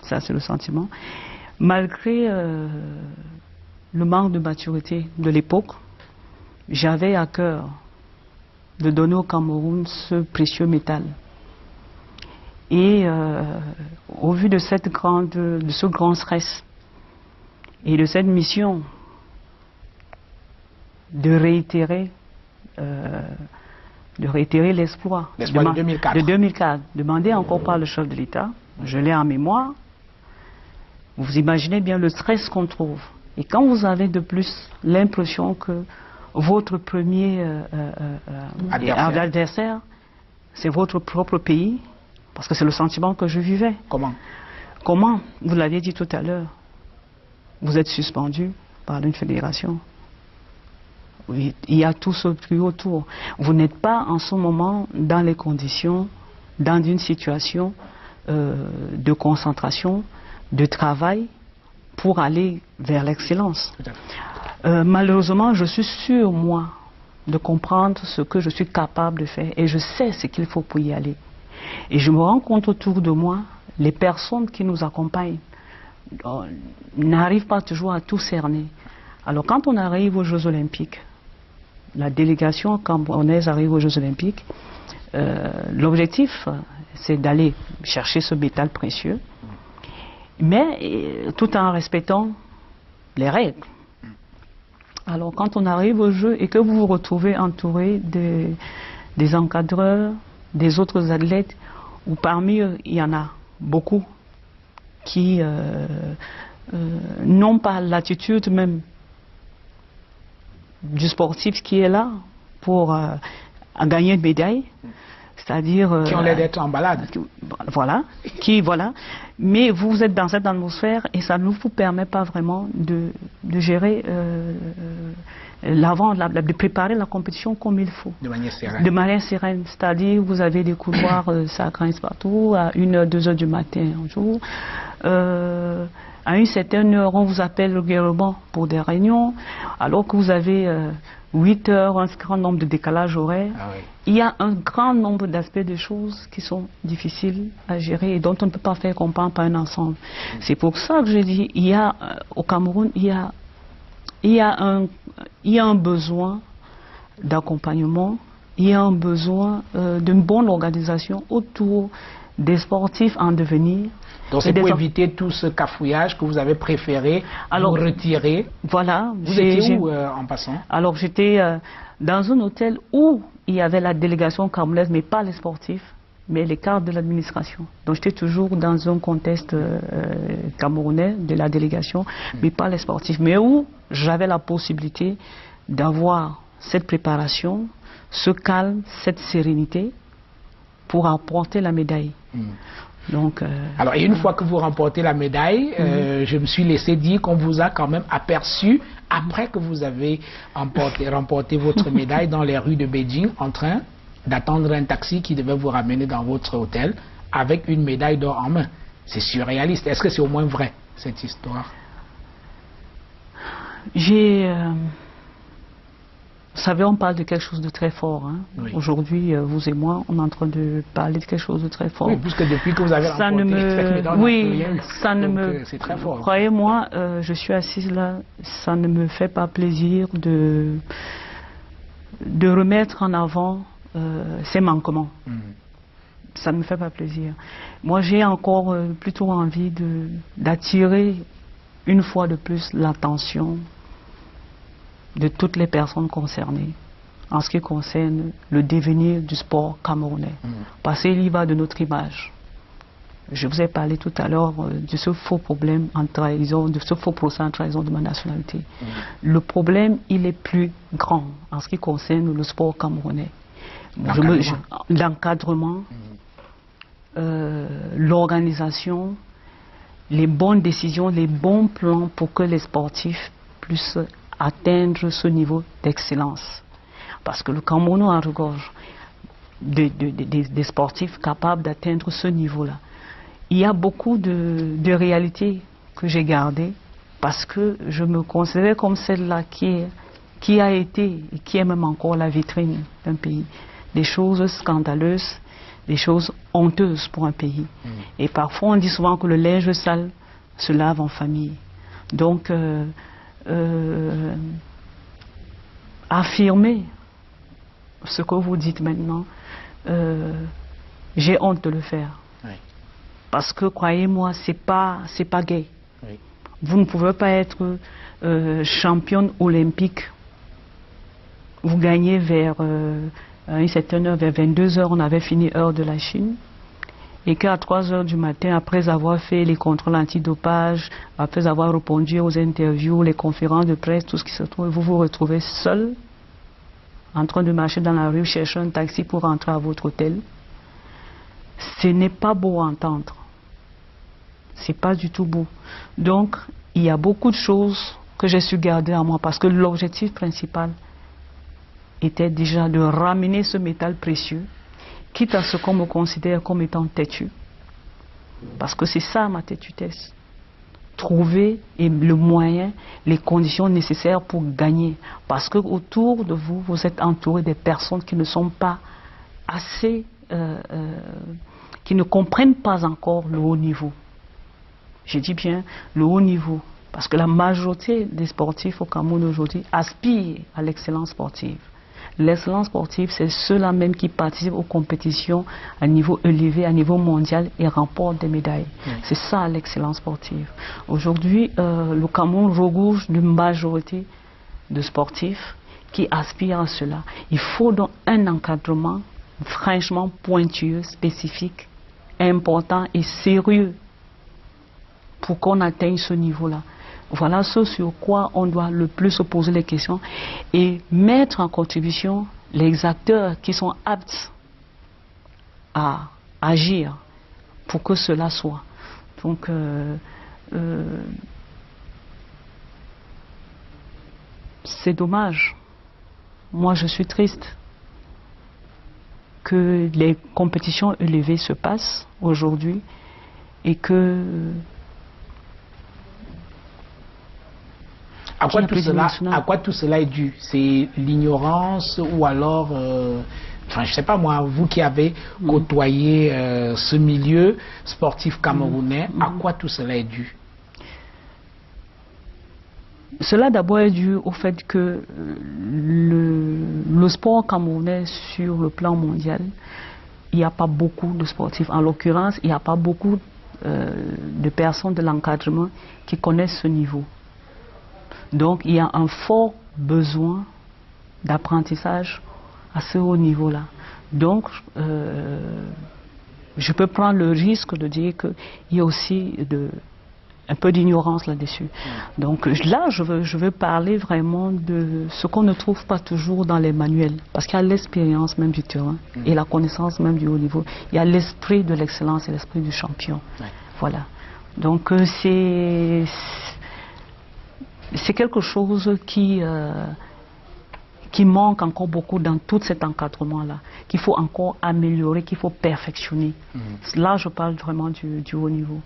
Ça, c'est le sentiment. Malgré le manque de maturité de l'époque, j'avais à cœur de donner au Cameroun ce précieux métal. Et au vu de ce grand stress et de cette mission de réitérer l'espoir de 2004. De 2004, demandé encore par le chef de l'État, je l'ai en mémoire. Vous imaginez bien le stress qu'on trouve. Et quand vous avez de plus l'impression que votre premier adversaire, c'est votre propre pays, parce que c'est le sentiment que je vivais. Comment, vous l'aviez dit tout à l'heure, vous êtes suspendu par une fédération. Oui, il y a tout ce bruit autour. Vous n'êtes pas en ce moment dans les conditions, dans une situation de concentration, de travail pour aller vers l'excellence. Malheureusement, je suis sûre, moi, de comprendre ce que je suis capable de faire et je sais ce qu'il faut pour y aller. Et je me rends compte autour de moi, les personnes qui nous accompagnent n'arrivent pas toujours à tout cerner. Alors quand on arrive aux Jeux Olympiques, la délégation camerounaise arrive aux Jeux Olympiques, l'objectif c'est d'aller chercher ce métal précieux, mais tout en respectant les règles. Alors quand on arrive au jeu et que vous vous retrouvez entouré des encadreurs, des autres athlètes, où parmi eux il y en a beaucoup qui n'ont pas l'attitude même du sportif qui est là pour gagner une médaille, c'est-à-dire qui ont l'air d'être en balade. Voilà, mais vous êtes dans cette atmosphère et ça ne vous permet pas vraiment de gérer de préparer la compétition comme il faut. De manière sereine. De manière sereine, c'est-à-dire vous avez des couloirs, ça grince partout, à 1h, 2h du matin un jour. À une certaine heure, on vous appelle régulièrement pour des réunions, alors que vous avez 8 heures, un grand nombre de décalages horaires. Ah oui. Il y a un grand nombre d'aspects de choses qui sont difficiles à gérer et dont on ne peut pas faire comprendre par un ensemble. C'est pour ça que je dis, il y a, au Cameroun, il y a un besoin d'accompagnement, il y a un besoin d'une bonne organisation autour des sportifs en devenir. Donc c'est pour éviter tout ce cafouillage que vous avez préféré vous retirer. Voilà. Vous étiez où en passant? Alors j'étais dans un hôtel où il y avait la délégation camerounaise, mais pas les sportifs, mais les cadres de l'administration. Donc j'étais toujours dans un contexte camerounais de la délégation, mais pas les sportifs. Mais où j'avais la possibilité d'avoir cette préparation, ce calme, cette sérénité pour apporter la médaille. Donc, alors, et une fois que vous remportez la médaille, je me suis laissé dire qu'on vous a quand même aperçu, après que vous avez remporté votre médaille dans les rues de Beijing, en train d'attendre un taxi qui devait vous ramener dans votre hôtel avec une médaille d'or en main. C'est surréaliste. Est-ce que c'est au moins vrai, cette histoire? Vous savez, on parle de quelque chose de très fort. Hein. Oui. Aujourd'hui, vous et moi, on est en train de parler de quelque chose de très fort. Oui, puisque depuis que vous avez c'est très fort. Croyez-moi, je suis assise là, ça ne me fait pas plaisir de remettre en avant ces manquements. Ça ne me fait pas plaisir. Moi, j'ai encore plutôt envie d'attirer une fois de plus l'attention de toutes les personnes concernées en ce qui concerne le devenir du sport camerounais. Parce qu'il y va de notre image. Je vous ai parlé tout à l'heure de ce faux problème en trahison, de ce faux procès en trahison de ma nationalité. Le problème, il est plus grand en ce qui concerne le sport camerounais. L'encadrement, l'organisation, les bonnes décisions, les bons plans pour que les sportifs puissent atteindre ce niveau d'excellence. Parce que le Cameroun en regorge des sportifs capables d'atteindre ce niveau-là. Il y a beaucoup de réalités que j'ai gardées parce que je me considérais comme celle-là qui a été et qui est même encore la vitrine d'un pays. Des choses scandaleuses, des choses honteuses pour un pays. Et parfois on dit souvent que le linge sale se lave en famille. Donc affirmer ce que vous dites maintenant, j'ai honte de le faire. Oui. Parce que, croyez-moi, c'est pas gay. Oui. Vous ne pouvez pas être championne olympique. Vous gagnez vers une certaine heure, vers 22 heures, on avait fini heure de la Chine. Et qu'à 3 heures du matin, après avoir fait les contrôles antidopage, après avoir répondu aux interviews, les conférences de presse, tout ce qui se trouve, vous vous retrouvez seul, en train de marcher dans la rue, chercher un taxi pour rentrer à votre hôtel. Ce n'est pas beau à entendre. C'est pas du tout beau. Donc, il y a beaucoup de choses que j'ai su garder à moi, parce que l'objectif principal était déjà de ramener ce métal précieux, quitte à ce qu'on me considère comme étant têtu. Parce que c'est ça ma têtutesse. Trouver le moyen, les conditions nécessaires pour gagner. Parce que autour de vous, vous êtes entouré des personnes qui ne sont pas assez, qui ne comprennent pas encore le haut niveau. Je dis bien le haut niveau. Parce que la majorité des sportifs au Cameroun aujourd'hui aspirent à l'excellence sportive. L'excellence sportive, c'est ceux-là même qui participent aux compétitions à niveau élevé, à niveau mondial et remportent des médailles. Oui. C'est ça l'excellence sportive. Aujourd'hui, le Cameroun regorge d'une majorité de sportifs qui aspirent à cela. Il faut donc un encadrement franchement pointueux, spécifique, important et sérieux pour qu'on atteigne ce niveau-là. Voilà ce sur quoi on doit le plus se poser les questions et mettre en contribution les acteurs qui sont aptes à agir pour que cela soit. Donc, c'est dommage. Moi, je suis triste que les compétitions élevées se passent aujourd'hui et que à quoi tout cela est dû? C'est l'ignorance ou alors, enfin je sais pas moi, vous qui avez côtoyé ce milieu sportif camerounais, à quoi tout cela est dû? Cela d'abord est dû au fait que le sport camerounais sur le plan mondial, il n'y a pas beaucoup de sportifs. En l'occurrence, il n'y a pas beaucoup de personnes de l'encadrement qui connaissent ce niveau. Donc il y a un fort besoin d'apprentissage à ce haut niveau-là. Donc je peux prendre le risque de dire qu'il y a aussi un peu d'ignorance là-dessus. Donc là, je veux parler vraiment de ce qu'on ne trouve pas toujours dans les manuels. Parce qu'il y a l'expérience même du terrain et la connaissance même du haut niveau. Il y a l'esprit de l'excellence et l'esprit du champion. Voilà. Donc c'est quelque chose qui manque encore beaucoup dans tout cet encadrement-là, qu'il faut encore améliorer, qu'il faut perfectionner. Là, je parle vraiment du haut niveau.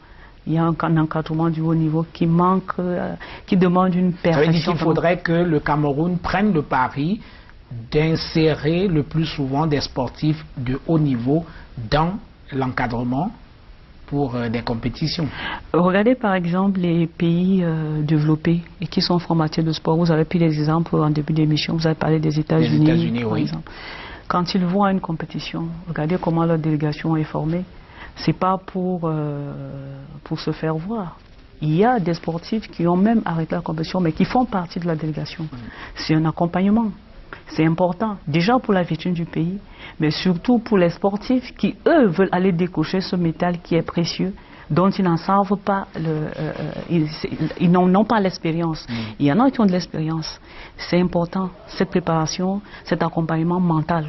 Il y a un encadrement du haut niveau qui manque, qui demande une perfection. Ça veut dire qu'il faudrait que le Cameroun prenne le pari d'insérer le plus souvent des sportifs de haut niveau dans l'encadrement pour des compétitions. Regardez par exemple les pays développés et qui sont formateurs de sport. Vous avez pris des exemples en début d'émission, vous avez parlé des États-Unis par exemple. Quand ils vont à une compétition, regardez comment leur délégation est formée. C'est pas pour se faire voir. Il y a des sportifs qui ont même arrêté la compétition, mais qui font partie de la délégation. C'est un accompagnement. C'est important, déjà pour la vitrine du pays, mais surtout pour les sportifs qui, eux, veulent aller décocher ce métal qui est précieux, dont ils n'en savent pas, ils n'ont pas l'expérience. Il y en a qui ont de l'expérience. C'est important, cette préparation, cet accompagnement mental.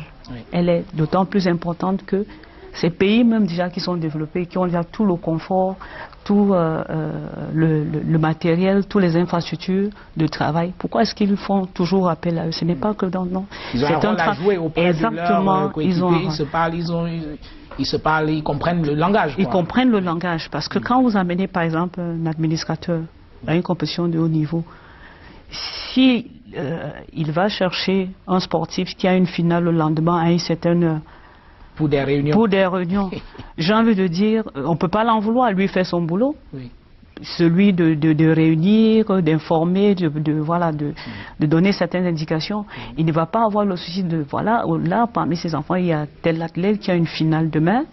Elle est d'autant plus importante que ces pays même déjà qui sont développés, qui ont déjà tout le confort, tout le matériel, toutes les infrastructures de travail, pourquoi est-ce qu'ils font toujours appel à eux? Ce n'est pas que dans... Non. Ils ont un rôle à jouer auprès de leurs coéquipiers, ils se parlent, ils comprennent le langage. Ils comprennent le langage, parce que quand vous amenez par exemple un administrateur à une compétition de haut niveau, si il va chercher un sportif qui a une finale le lendemain à une certaine heure, pour des réunions. J'ai envie de dire, on ne peut pas l'en vouloir, lui fait son boulot. celui de réunir, d'informer, de donner certaines indications. Il ne va pas avoir le souci de, voilà, là, parmi ses enfants, il y a tel athlète qui a une finale demain.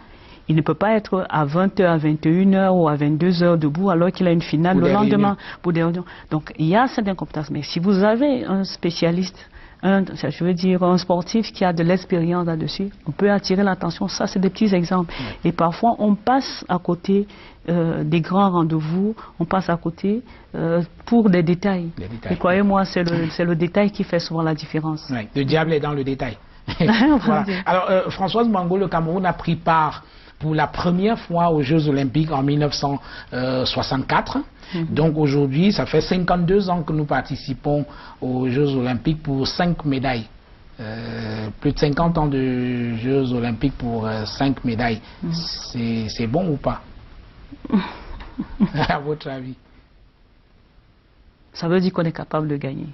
Il ne peut pas être à 20h, à 21h ou à 22h debout alors qu'il a une finale le lendemain. Pour des réunions. Donc, il y a certaines compétences. Mais si vous avez un spécialiste, je veux dire un sportif qui a de l'expérience là-dessus, on peut attirer l'attention. Ça, c'est des petits exemples. Et parfois, on passe à côté des grands rendez-vous, on passe à côté pour des détails. Et croyez-moi, c'est le détail qui fait souvent la différence. Ouais, le diable est dans le détail. Voilà. Alors, Françoise Mbango, le Cameroun a pris part pour la première fois aux Jeux Olympiques en 1964. Donc aujourd'hui, ça fait 52 ans que nous participons aux Jeux Olympiques pour 5 médailles. Plus de 50 ans de Jeux Olympiques pour 5 médailles. C'est bon ou pas? À votre avis? Ça veut dire qu'on est capable de gagner.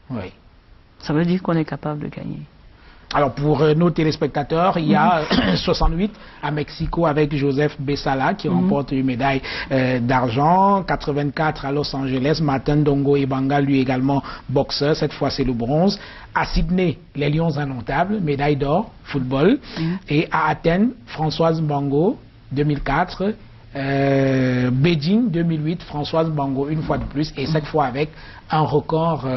Oui. Ça veut dire qu'on est capable de gagner. Alors pour nos téléspectateurs, il y a 68 à Mexico avec Joseph Bessala qui remporte une médaille d'argent, 84 à Los Angeles, Martin Dongo Ebanga lui également boxeur, cette fois c'est le bronze. À Sydney, les Lions indomptables, médaille d'or, football. Et à Athènes, Françoise Mbango, 2004. Beijing 2008, Françoise Mbango une fois de plus et cette fois avec un record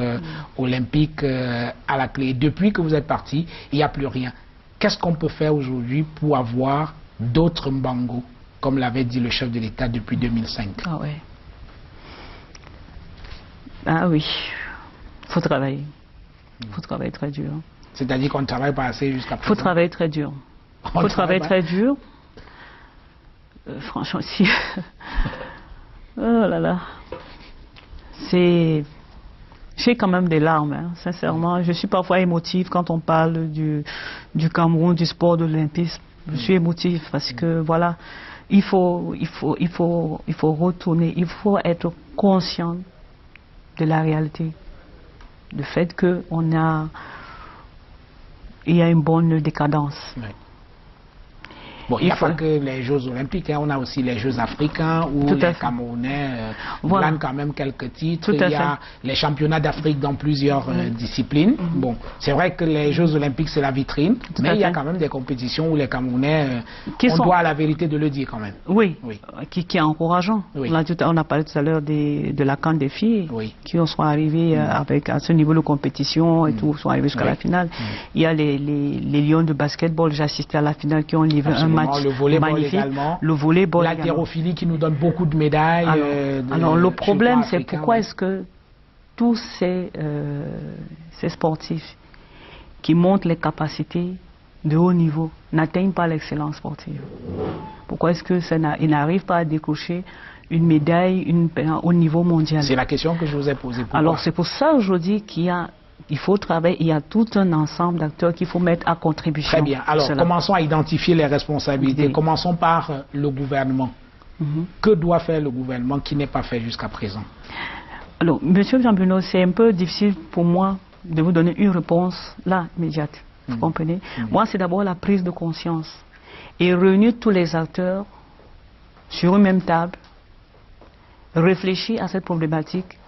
olympique à la clé. Depuis que vous êtes parti, il n'y a plus rien. Qu'est-ce qu'on peut faire aujourd'hui pour avoir d'autres Mbango, comme l'avait dit le chef de l'État depuis 2005? Ah ouais. Ah oui, faut travailler. Faut travailler très dur. C'est-à-dire qu'on ne travaille pas assez jusqu'à présent? Faut travailler très dur. Faut travailler très dur. Franchement, si... oh là là. J'ai quand même des larmes, hein, sincèrement. Je suis parfois émotive quand on parle du Cameroun, du sport de l'olympisme. Je suis émotive parce que, voilà, il faut retourner, il faut être conscient de la réalité. Du fait qu'il y a une bonne décadence. Oui. Bon, il n'y a pas que les Jeux Olympiques, hein, on a aussi les Jeux africains où les Camerounais gagnent quand même quelques titres. Il y a les championnats d'Afrique dans plusieurs disciplines. Bon, c'est vrai que les Jeux Olympiques c'est la vitrine, mais il y a quand même des compétitions où les Camerounais, on doit à la vérité de le dire quand même. Oui, qui est encourageant. Oui. On a parlé tout à l'heure de la CAN des filles qui sont arrivées avec à ce niveau de compétition et tout, sont arrivées jusqu'à la finale. Il y a les Lions de basketball, j'ai assisté à la finale qui ont livré un match le volleyball magnifique. Également. Le volleyball, l'haltérophilie qui nous donne beaucoup de médailles. Alors le problème, c'est pourquoi est-ce que tous ces sportifs qui montrent les capacités de haut niveau n'atteignent pas l'excellence sportive? Pourquoi est-ce qu'ils n'arrivent pas à décrocher une médaille au niveau mondial? C'est la question que je vous ai posée. Pourquoi? Alors c'est pour ça aujourd'hui il faut travailler, il y a tout un ensemble d'acteurs qu'il faut mettre à contribution. Très bien. Alors, commençons à identifier les responsabilités. Oui. Commençons par le gouvernement. Que doit faire le gouvernement qui n'est pas fait jusqu'à présent? Alors, Monsieur Jean-Bruno, c'est un peu difficile pour moi de vous donner une réponse là, immédiate. Vous comprenez? Moi, c'est d'abord la prise de conscience et réunir tous les acteurs sur une même table, réfléchir à cette problématique,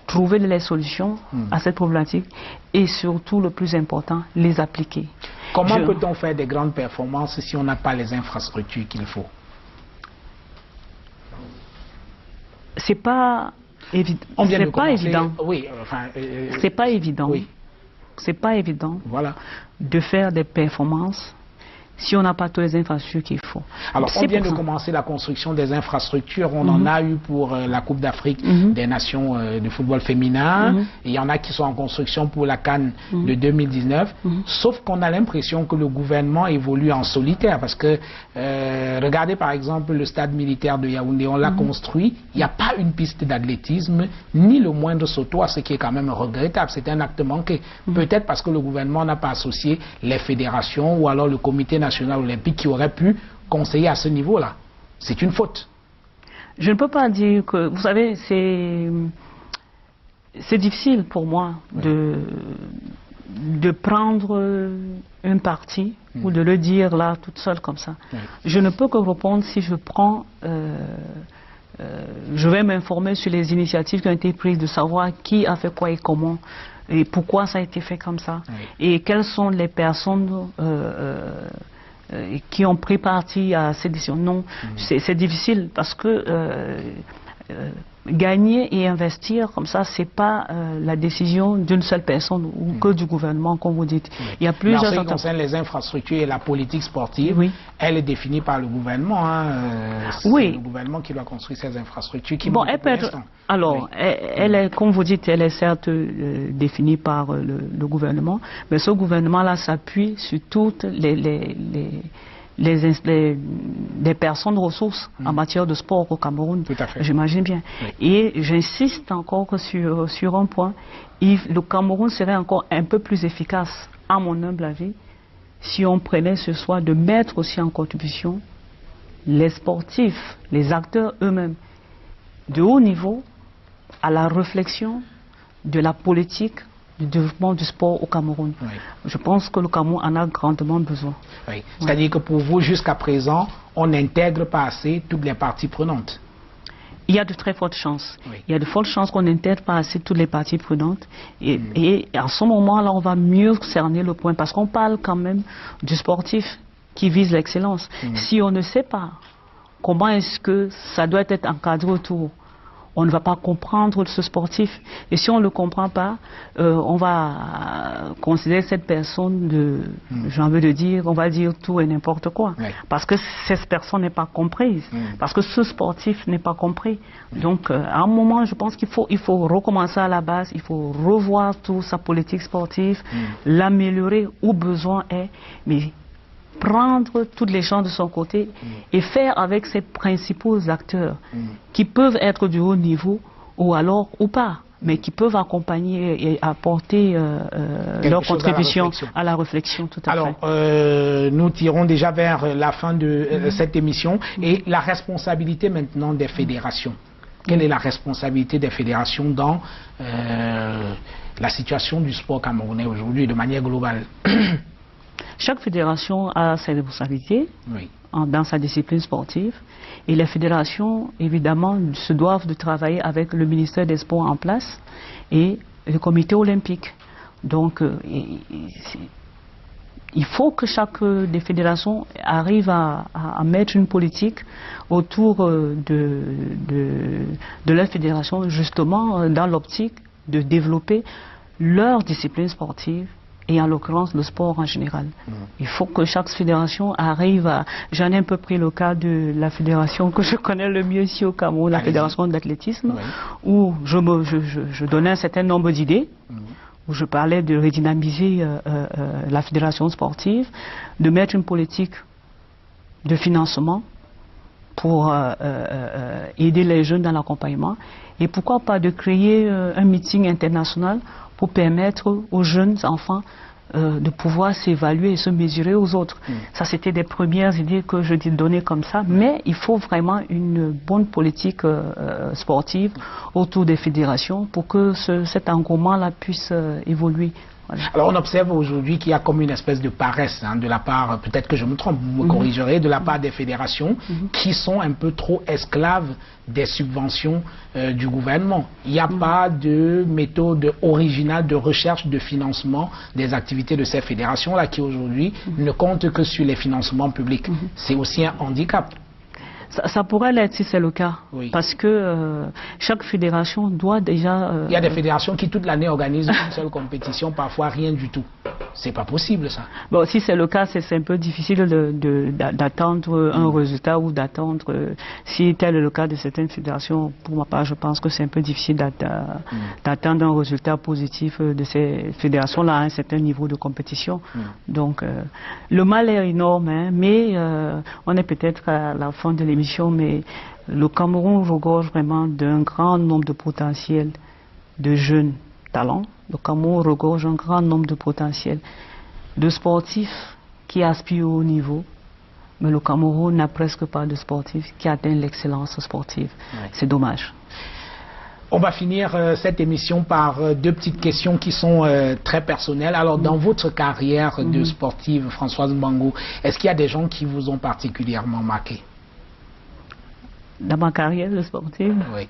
trouver les solutions à cette problématique et surtout, le plus important, les appliquer. Comment peut-on faire des grandes performances si on n'a pas les infrastructures qu'il faut? C'est pas évident. C'est pas évident. Oui, enfin, c'est pas évident. Oui. C'est pas évident. Voilà. De faire des performances si on n'a pas toutes les infrastructures qu'il faut. Alors, on vient de commencer la construction des infrastructures. On en a eu pour la Coupe d'Afrique des Nations de football féminin. Et il y en a qui sont en construction pour la CAN de 2019. Sauf qu'on a l'impression que le gouvernement évolue en solitaire. Parce que, regardez par exemple le stade militaire de Yaoundé, on l'a construit. Il n'y a pas une piste d'athlétisme, ni le moindre sautoir, ce qui est quand même regrettable. C'est un acte manqué. Peut-être parce que le gouvernement n'a pas associé les fédérations ou alors le comité national olympique qui aurait pu conseiller à ce niveau-là. C'est une faute. Je ne peux pas dire que... Vous savez, c'est difficile pour moi de prendre un parti ou de le dire là toute seule comme ça. Je ne peux que répondre si je prends je vais m'informer sur les initiatives qui ont été prises, de savoir qui a fait quoi et comment, et pourquoi ça a été fait comme ça, oui. Et quelles sont les personnes qui ont pris parti à ces décisions. Non, c'est difficile parce que gagner et investir comme ça, c'est pas la décision d'une seule personne ou que du gouvernement, comme vous dites. Il y a plusieurs. Mais en ce qui concerne les infrastructures et la politique sportive, oui. Elle est définie par le gouvernement. C'est le gouvernement qui doit construire ces infrastructures. Qui elle peut être. Alors, elle est, comme vous dites, elle est certes définie par le gouvernement, mais ce gouvernement-là s'appuie sur toutes des personnes ressources en matière de sport au Cameroun, j'imagine bien. Oui. Et j'insiste encore sur un point, le Cameroun serait encore un peu plus efficace, à mon humble avis, si on prenait ce soin de mettre aussi en contribution les sportifs, les acteurs eux-mêmes, de haut niveau, à la réflexion de la politique du développement du sport au Cameroun. Oui. Je pense que le Cameroun en a grandement besoin. Oui. C'est-à-dire que pour vous, jusqu'à présent, on n'intègre pas assez toutes les parties prenantes. Il y a de très fortes chances. Oui. Il y a de fortes chances qu'on n'intègre pas assez toutes les parties prenantes. Et à ce moment-là, on va mieux cerner le point. Parce qu'on parle quand même du sportif qui vise l'excellence. Si on ne sait pas comment est-ce que ça doit être encadré autour, on ne va pas comprendre ce sportif. Et si on ne le comprend pas, on va considérer cette personne j'ai envie de dire, on va dire tout et n'importe quoi. Oui. Parce que cette personne n'est pas comprise. Parce que ce sportif n'est pas compris. Donc, à un moment, je pense qu'il faut recommencer à la base, il faut revoir toute sa politique sportive, l'améliorer où besoin est, mais prendre toutes les gens de son côté et faire avec ses principaux acteurs qui peuvent être du haut niveau ou pas, mais qui peuvent accompagner et apporter leur contribution à la réflexion. Tout à fait. Alors, nous tirons déjà vers la fin de cette émission et la responsabilité maintenant des fédérations. Quelle est la responsabilité des fédérations dans la situation du sport camerounais aujourd'hui de manière globale? Chaque fédération a ses responsabilités dans sa discipline sportive et les fédérations, évidemment, se doivent de travailler avec le ministère des Sports en place et le comité olympique. Donc, il faut que chaque des fédérations arrive à mettre une politique autour de la fédération, justement dans l'optique de développer leur discipline sportive et en l'occurrence le sport en général. Il faut que chaque fédération arrive à... J'en ai un peu pris le cas de la fédération que je connais le mieux ici au Cameroun, la fédération d'athlétisme, où je donnais un certain nombre d'idées, où je parlais de redynamiser la fédération sportive, de mettre une politique de financement pour aider les jeunes dans l'accompagnement, et pourquoi pas de créer un meeting international pour permettre aux jeunes enfants de pouvoir s'évaluer et se mesurer aux autres. Ça, c'était des premières idées que je donnais comme ça, mais il faut vraiment une bonne politique sportive autour des fédérations pour que cet engouement-là puisse évoluer. Voilà. Alors on observe aujourd'hui qu'il y a comme une espèce de paresse de la part, peut-être que je me trompe, vous me corrigerez, de la part des fédérations qui sont un peu trop esclaves des subventions du gouvernement. Il n'y a pas de méthode originale de recherche de financement des activités de ces fédérations-là qui aujourd'hui ne comptent que sur les financements publics. C'est aussi un handicap. Ça pourrait l'être si c'est le cas, parce que chaque fédération doit déjà... Il y a des fédérations qui toute l'année organisent une seule compétition, parfois rien du tout. C'est pas possible ça. Bon, si c'est le cas, c'est un peu difficile d'attendre un résultat ou d'attendre... si tel est le cas de certaines fédérations, pour ma part, je pense que c'est un peu difficile d'attendre un résultat positif de ces fédérations-là à un certain niveau de compétition. Donc, le mal est énorme, mais on est peut-être à la fin de l'émission, mais le Cameroun regorge vraiment d'un grand nombre de potentiels de jeunes talents. Le Cameroun regorge un grand nombre de potentiels de sportifs qui aspirent au haut niveau, mais le Cameroun n'a presque pas de sportifs qui atteignent l'excellence sportive. C'est dommage. On va finir cette émission par deux petites questions qui sont très personnelles. Alors, dans votre carrière de sportive, Françoise Mbango, est-ce qu'il y a des gens qui vous ont particulièrement marqué? Dans ma carrière de sportive? Oui.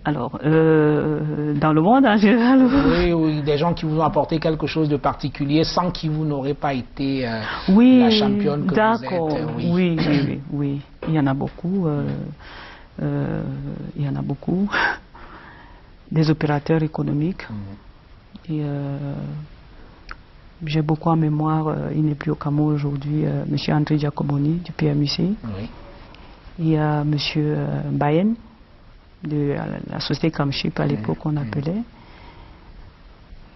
Alors, dans le monde en général? Oui, des gens qui vous ont apporté quelque chose de particulier sans qui vous n'aurez pas été la championne que vous êtes. D'accord. Oui. Il y en a beaucoup. Il y en a beaucoup. Des opérateurs économiques. Et j'ai beaucoup en mémoire, il n'est plus au Cameroun aujourd'hui, M. André Giacomoni du PMUC. Oui. Il y a M. Bayen de la société Camship à l'époque qu'on appelait.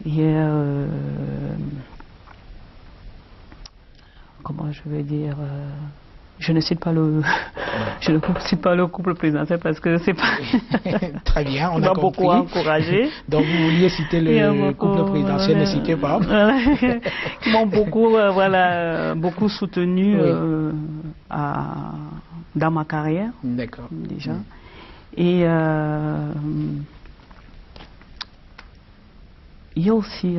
Il y a comment je vais dire, je ne cite pas le je ne cite pas le couple présidentiel parce que c'est pas très bien, on a compris. Beaucoup encouragé. Donc vous vouliez citer le couple présidentiel, ne citez pas. Qui m'ont beaucoup beaucoup soutenu dans ma carrière. D'accord. Déjà. Et il y a aussi,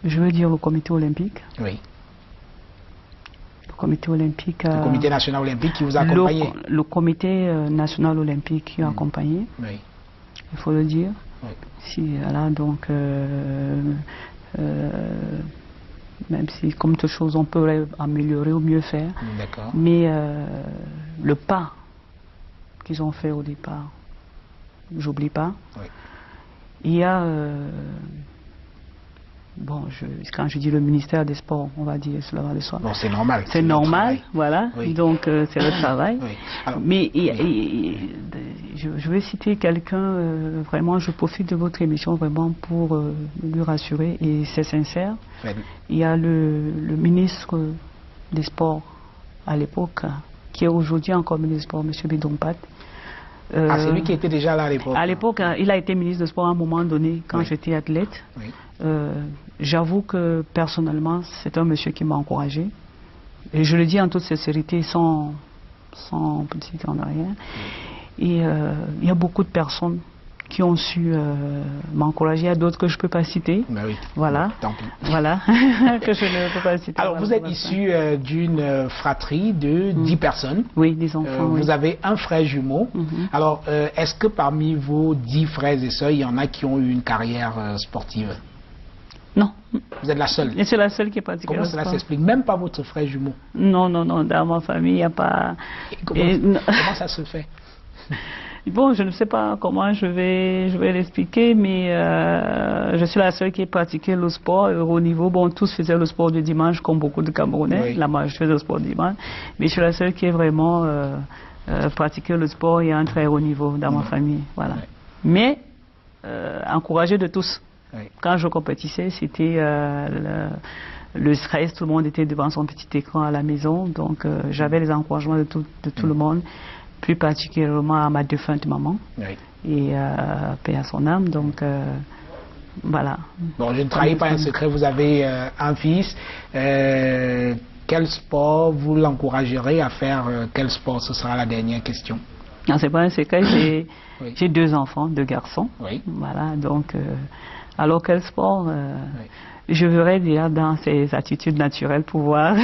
je veux dire, le comité olympique. Oui. Le comité olympique. Le comité national olympique qui vous a accompagné. Le comité national olympique qui a accompagné. Oui. Il faut le dire. Oui. Si, voilà, donc, même si, comme toute chose, on peut améliorer ou mieux faire. D'accord. Mais le pas qu'ils ont fait au départ, j'oublie pas. Oui. Il y a, bon, quand je dis le ministère des Sports, on va dire cela de soi. Bon, c'est normal. C'est normal, voilà. Oui. Donc, c'est le travail. Oui. Alors, mais je vais citer quelqu'un, vraiment, je profite de votre émission vraiment pour lui rassurer, et c'est sincère. oui. Il y a le ministre des Sports à l'époque, qui est aujourd'hui encore ministre des Sports, M. Bidonpat. C'est lui qui était déjà là à l'époque. À l'époque, il a été ministre des Sports à un moment donné, quand j'étais athlète. Oui. J'avoue que personnellement, c'est un monsieur qui m'a encouragé. Et je le dis en toute sincérité, sans petite en arrière. Et il y a beaucoup de personnes qui ont su m'encourager. Il y a d'autres que je ne peux pas citer. Ben oui. Voilà. Tant pis. Voilà. Que je ne peux pas citer. Alors, vous êtes issu d'une fratrie de 10 personnes. Oui, 10 enfants. Vous avez un frère jumeau. Alors, est-ce que parmi vos 10 frères et sœurs, il y en a qui ont eu une carrière sportive? Non. Vous êtes la seule? Et c'est la seule qui est pratiquée. Comment cela s'explique? Même pas votre frère jumeau? Non. Dans ma famille, il n'y a pas... Comment ça se fait? Bon, je ne sais pas comment je vais l'expliquer, mais je suis la seule qui ait pratiqué le sport au niveau. Bon, tous faisaient le sport du dimanche, comme beaucoup de Camerounais. Oui. La majorité faisait le sport du dimanche. Mais je suis la seule qui ait vraiment pratiqué le sport et à un très haut niveau dans ma famille. Voilà. Oui. Mais encouragé de tous. Oui. Quand je compétissais, c'était le stress, tout le monde était devant son petit écran à la maison. Donc, j'avais les encouragements de tout le monde. Plus particulièrement à ma défunte maman, oui. Et paix à son âme, donc voilà. Bon, je ne trahis pas un secret, vous avez un fils. Quel sport vous l'encouragerez à faire? Quel sport? Ce sera la dernière question. Non, c'est pas un secret, oui. J'ai 2 enfants, 2 garçons. Oui. Voilà, donc, alors quel sport? Oui. Je verrai déjà dans ses attitudes naturelles pour voir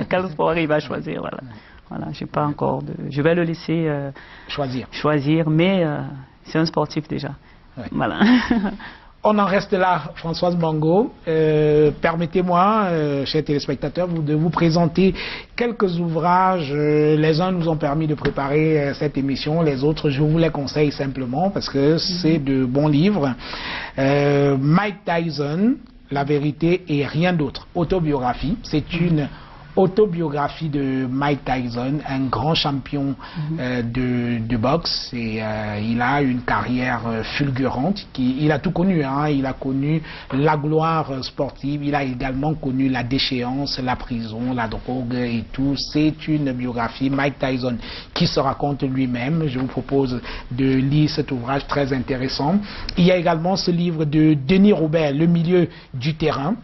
quel sport il va choisir, voilà. Voilà, j'ai pas encore de... Je vais le laisser choisir, mais c'est un sportif déjà. Oui. Voilà. On en reste là, Françoise Mbango. Permettez-moi, chers téléspectateurs, de vous présenter quelques ouvrages. Les uns nous ont permis de préparer cette émission, les autres, je vous les conseille simplement parce que c'est de bons livres. Mike Tyson, La vérité et rien d'autre. Autobiographie, c'est une autobiographie de Mike Tyson, un grand champion de boxe, et il a une carrière fulgurante. Il a tout connu, hein. Il a connu la gloire sportive, il a également connu la déchéance, la prison, la drogue et tout. C'est une biographie, Mike Tyson, qui se raconte lui-même. Je vous propose de lire cet ouvrage très intéressant. Il y a également ce livre de Denis Robert, Le milieu du terrain.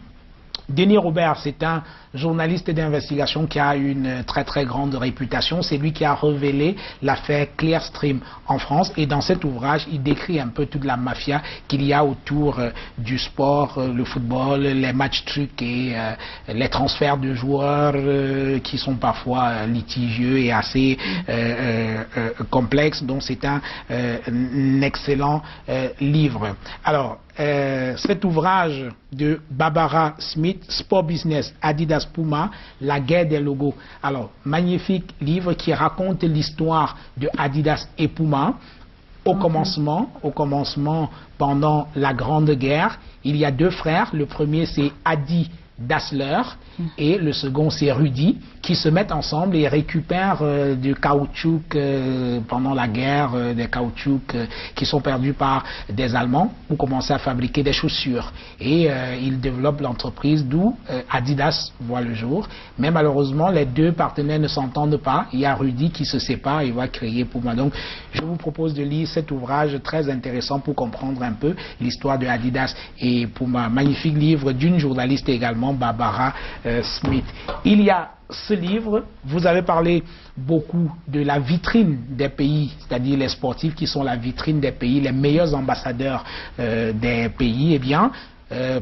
Denis Robert, c'est un journaliste d'investigation qui a une très très grande réputation. C'est lui qui a révélé l'affaire Clearstream en France. Et dans cet ouvrage, il décrit un peu toute la mafia qu'il y a autour du sport, le football, les matchs truqués, les transferts de joueurs qui sont parfois litigieux et assez complexes. Donc c'est un excellent livre. Alors, cet ouvrage de Barbara Smith, Sport Business, Adidas Puma, la guerre des logos. Alors, magnifique livre qui raconte l'histoire de Adidas et Puma. Au commencement, pendant la Grande Guerre, il y a deux frères. Le premier, c'est Adi Dassler et le second c'est Rudy qui se mettent ensemble et récupèrent du caoutchouc pendant la guerre, des caoutchoucs qui sont perdus par des Allemands pour commencer à fabriquer des chaussures. Et ils développent l'entreprise d'où Adidas voit le jour. Mais malheureusement, les deux partenaires ne s'entendent pas. Il y a Rudy qui se sépare et va créer Puma. Donc, je vous propose de lire cet ouvrage très intéressant pour comprendre un peu l'histoire de Adidas et Puma. Magnifique livre d'une journaliste également, Barbara Smith. Il y a ce livre, vous avez parlé beaucoup de la vitrine des pays, c'est-à-dire les sportifs qui sont la vitrine des pays, les meilleurs ambassadeurs des pays. Eh bien,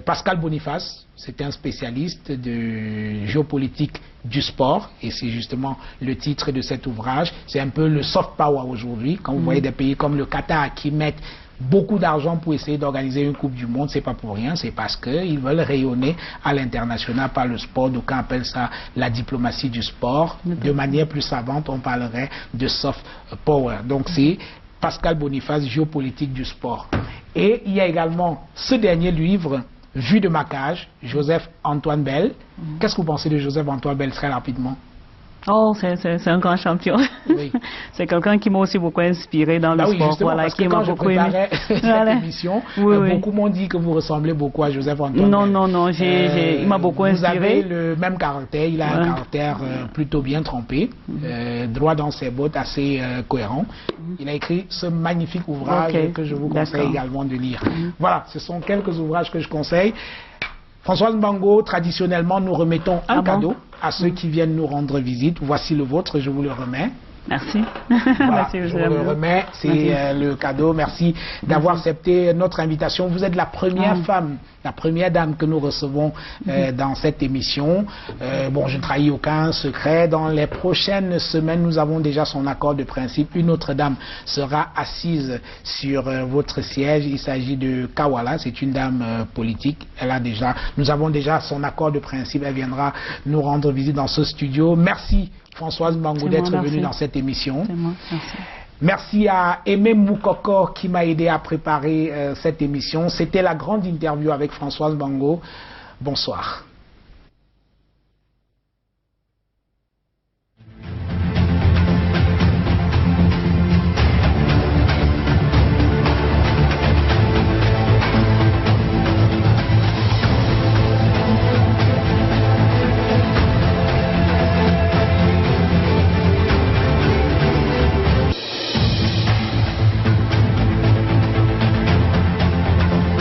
Pascal Boniface, c'est un spécialiste de géopolitique du sport et c'est justement le titre de cet ouvrage. C'est un peu le soft power aujourd'hui. Quand vous voyez des pays comme le Qatar qui mettent beaucoup d'argent pour essayer d'organiser une Coupe du Monde, c'est pas pour rien, c'est parce qu'ils veulent rayonner à l'international par le sport. Donc on appelle ça la diplomatie du sport. De manière plus savante, on parlerait de soft power. Donc c'est Pascal Boniface, géopolitique du sport. Et il y a également ce dernier livre, Vue de ma cage, Joseph-Antoine Bell. Qu'est-ce que vous pensez de Joseph-Antoine Bell très rapidement? Oh, c'est un grand champion. Oui. C'est quelqu'un qui m'a aussi beaucoup inspiré dans le sport. Voilà, parce que quand je préparais cette émission, beaucoup m'ont dit que vous ressemblez beaucoup à Joseph-Antoine Bell. Non, il m'a beaucoup inspiré. Vous avez le même caractère, il a un caractère plutôt bien trempé, droit dans ses bottes, assez cohérent. Il a écrit ce magnifique ouvrage que je vous conseille également de lire. Voilà, ce sont quelques ouvrages que je conseille. Françoise Mbango, traditionnellement, nous remettons un cadeau à ceux qui viennent nous rendre visite. Voici le vôtre, je vous le remets. Merci. Voilà, Merci, je vous le remets, c'est le cadeau. Merci d'avoir accepté notre invitation. Vous êtes la première femme, la première dame que nous recevons dans cette émission. Bon, je ne trahis aucun secret. Dans les prochaines semaines, nous avons déjà son accord de principe. Une autre dame sera assise sur votre siège. Il s'agit de Kawala, c'est une dame politique. Nous avons déjà son accord de principe. Elle viendra nous rendre visite dans ce studio. Merci Françoise Mbango d'être venue dans cette émission. Merci à Aimé Moukoko qui m'a aidé à préparer cette émission. C'était la grande interview avec Françoise Mbango. Bonsoir.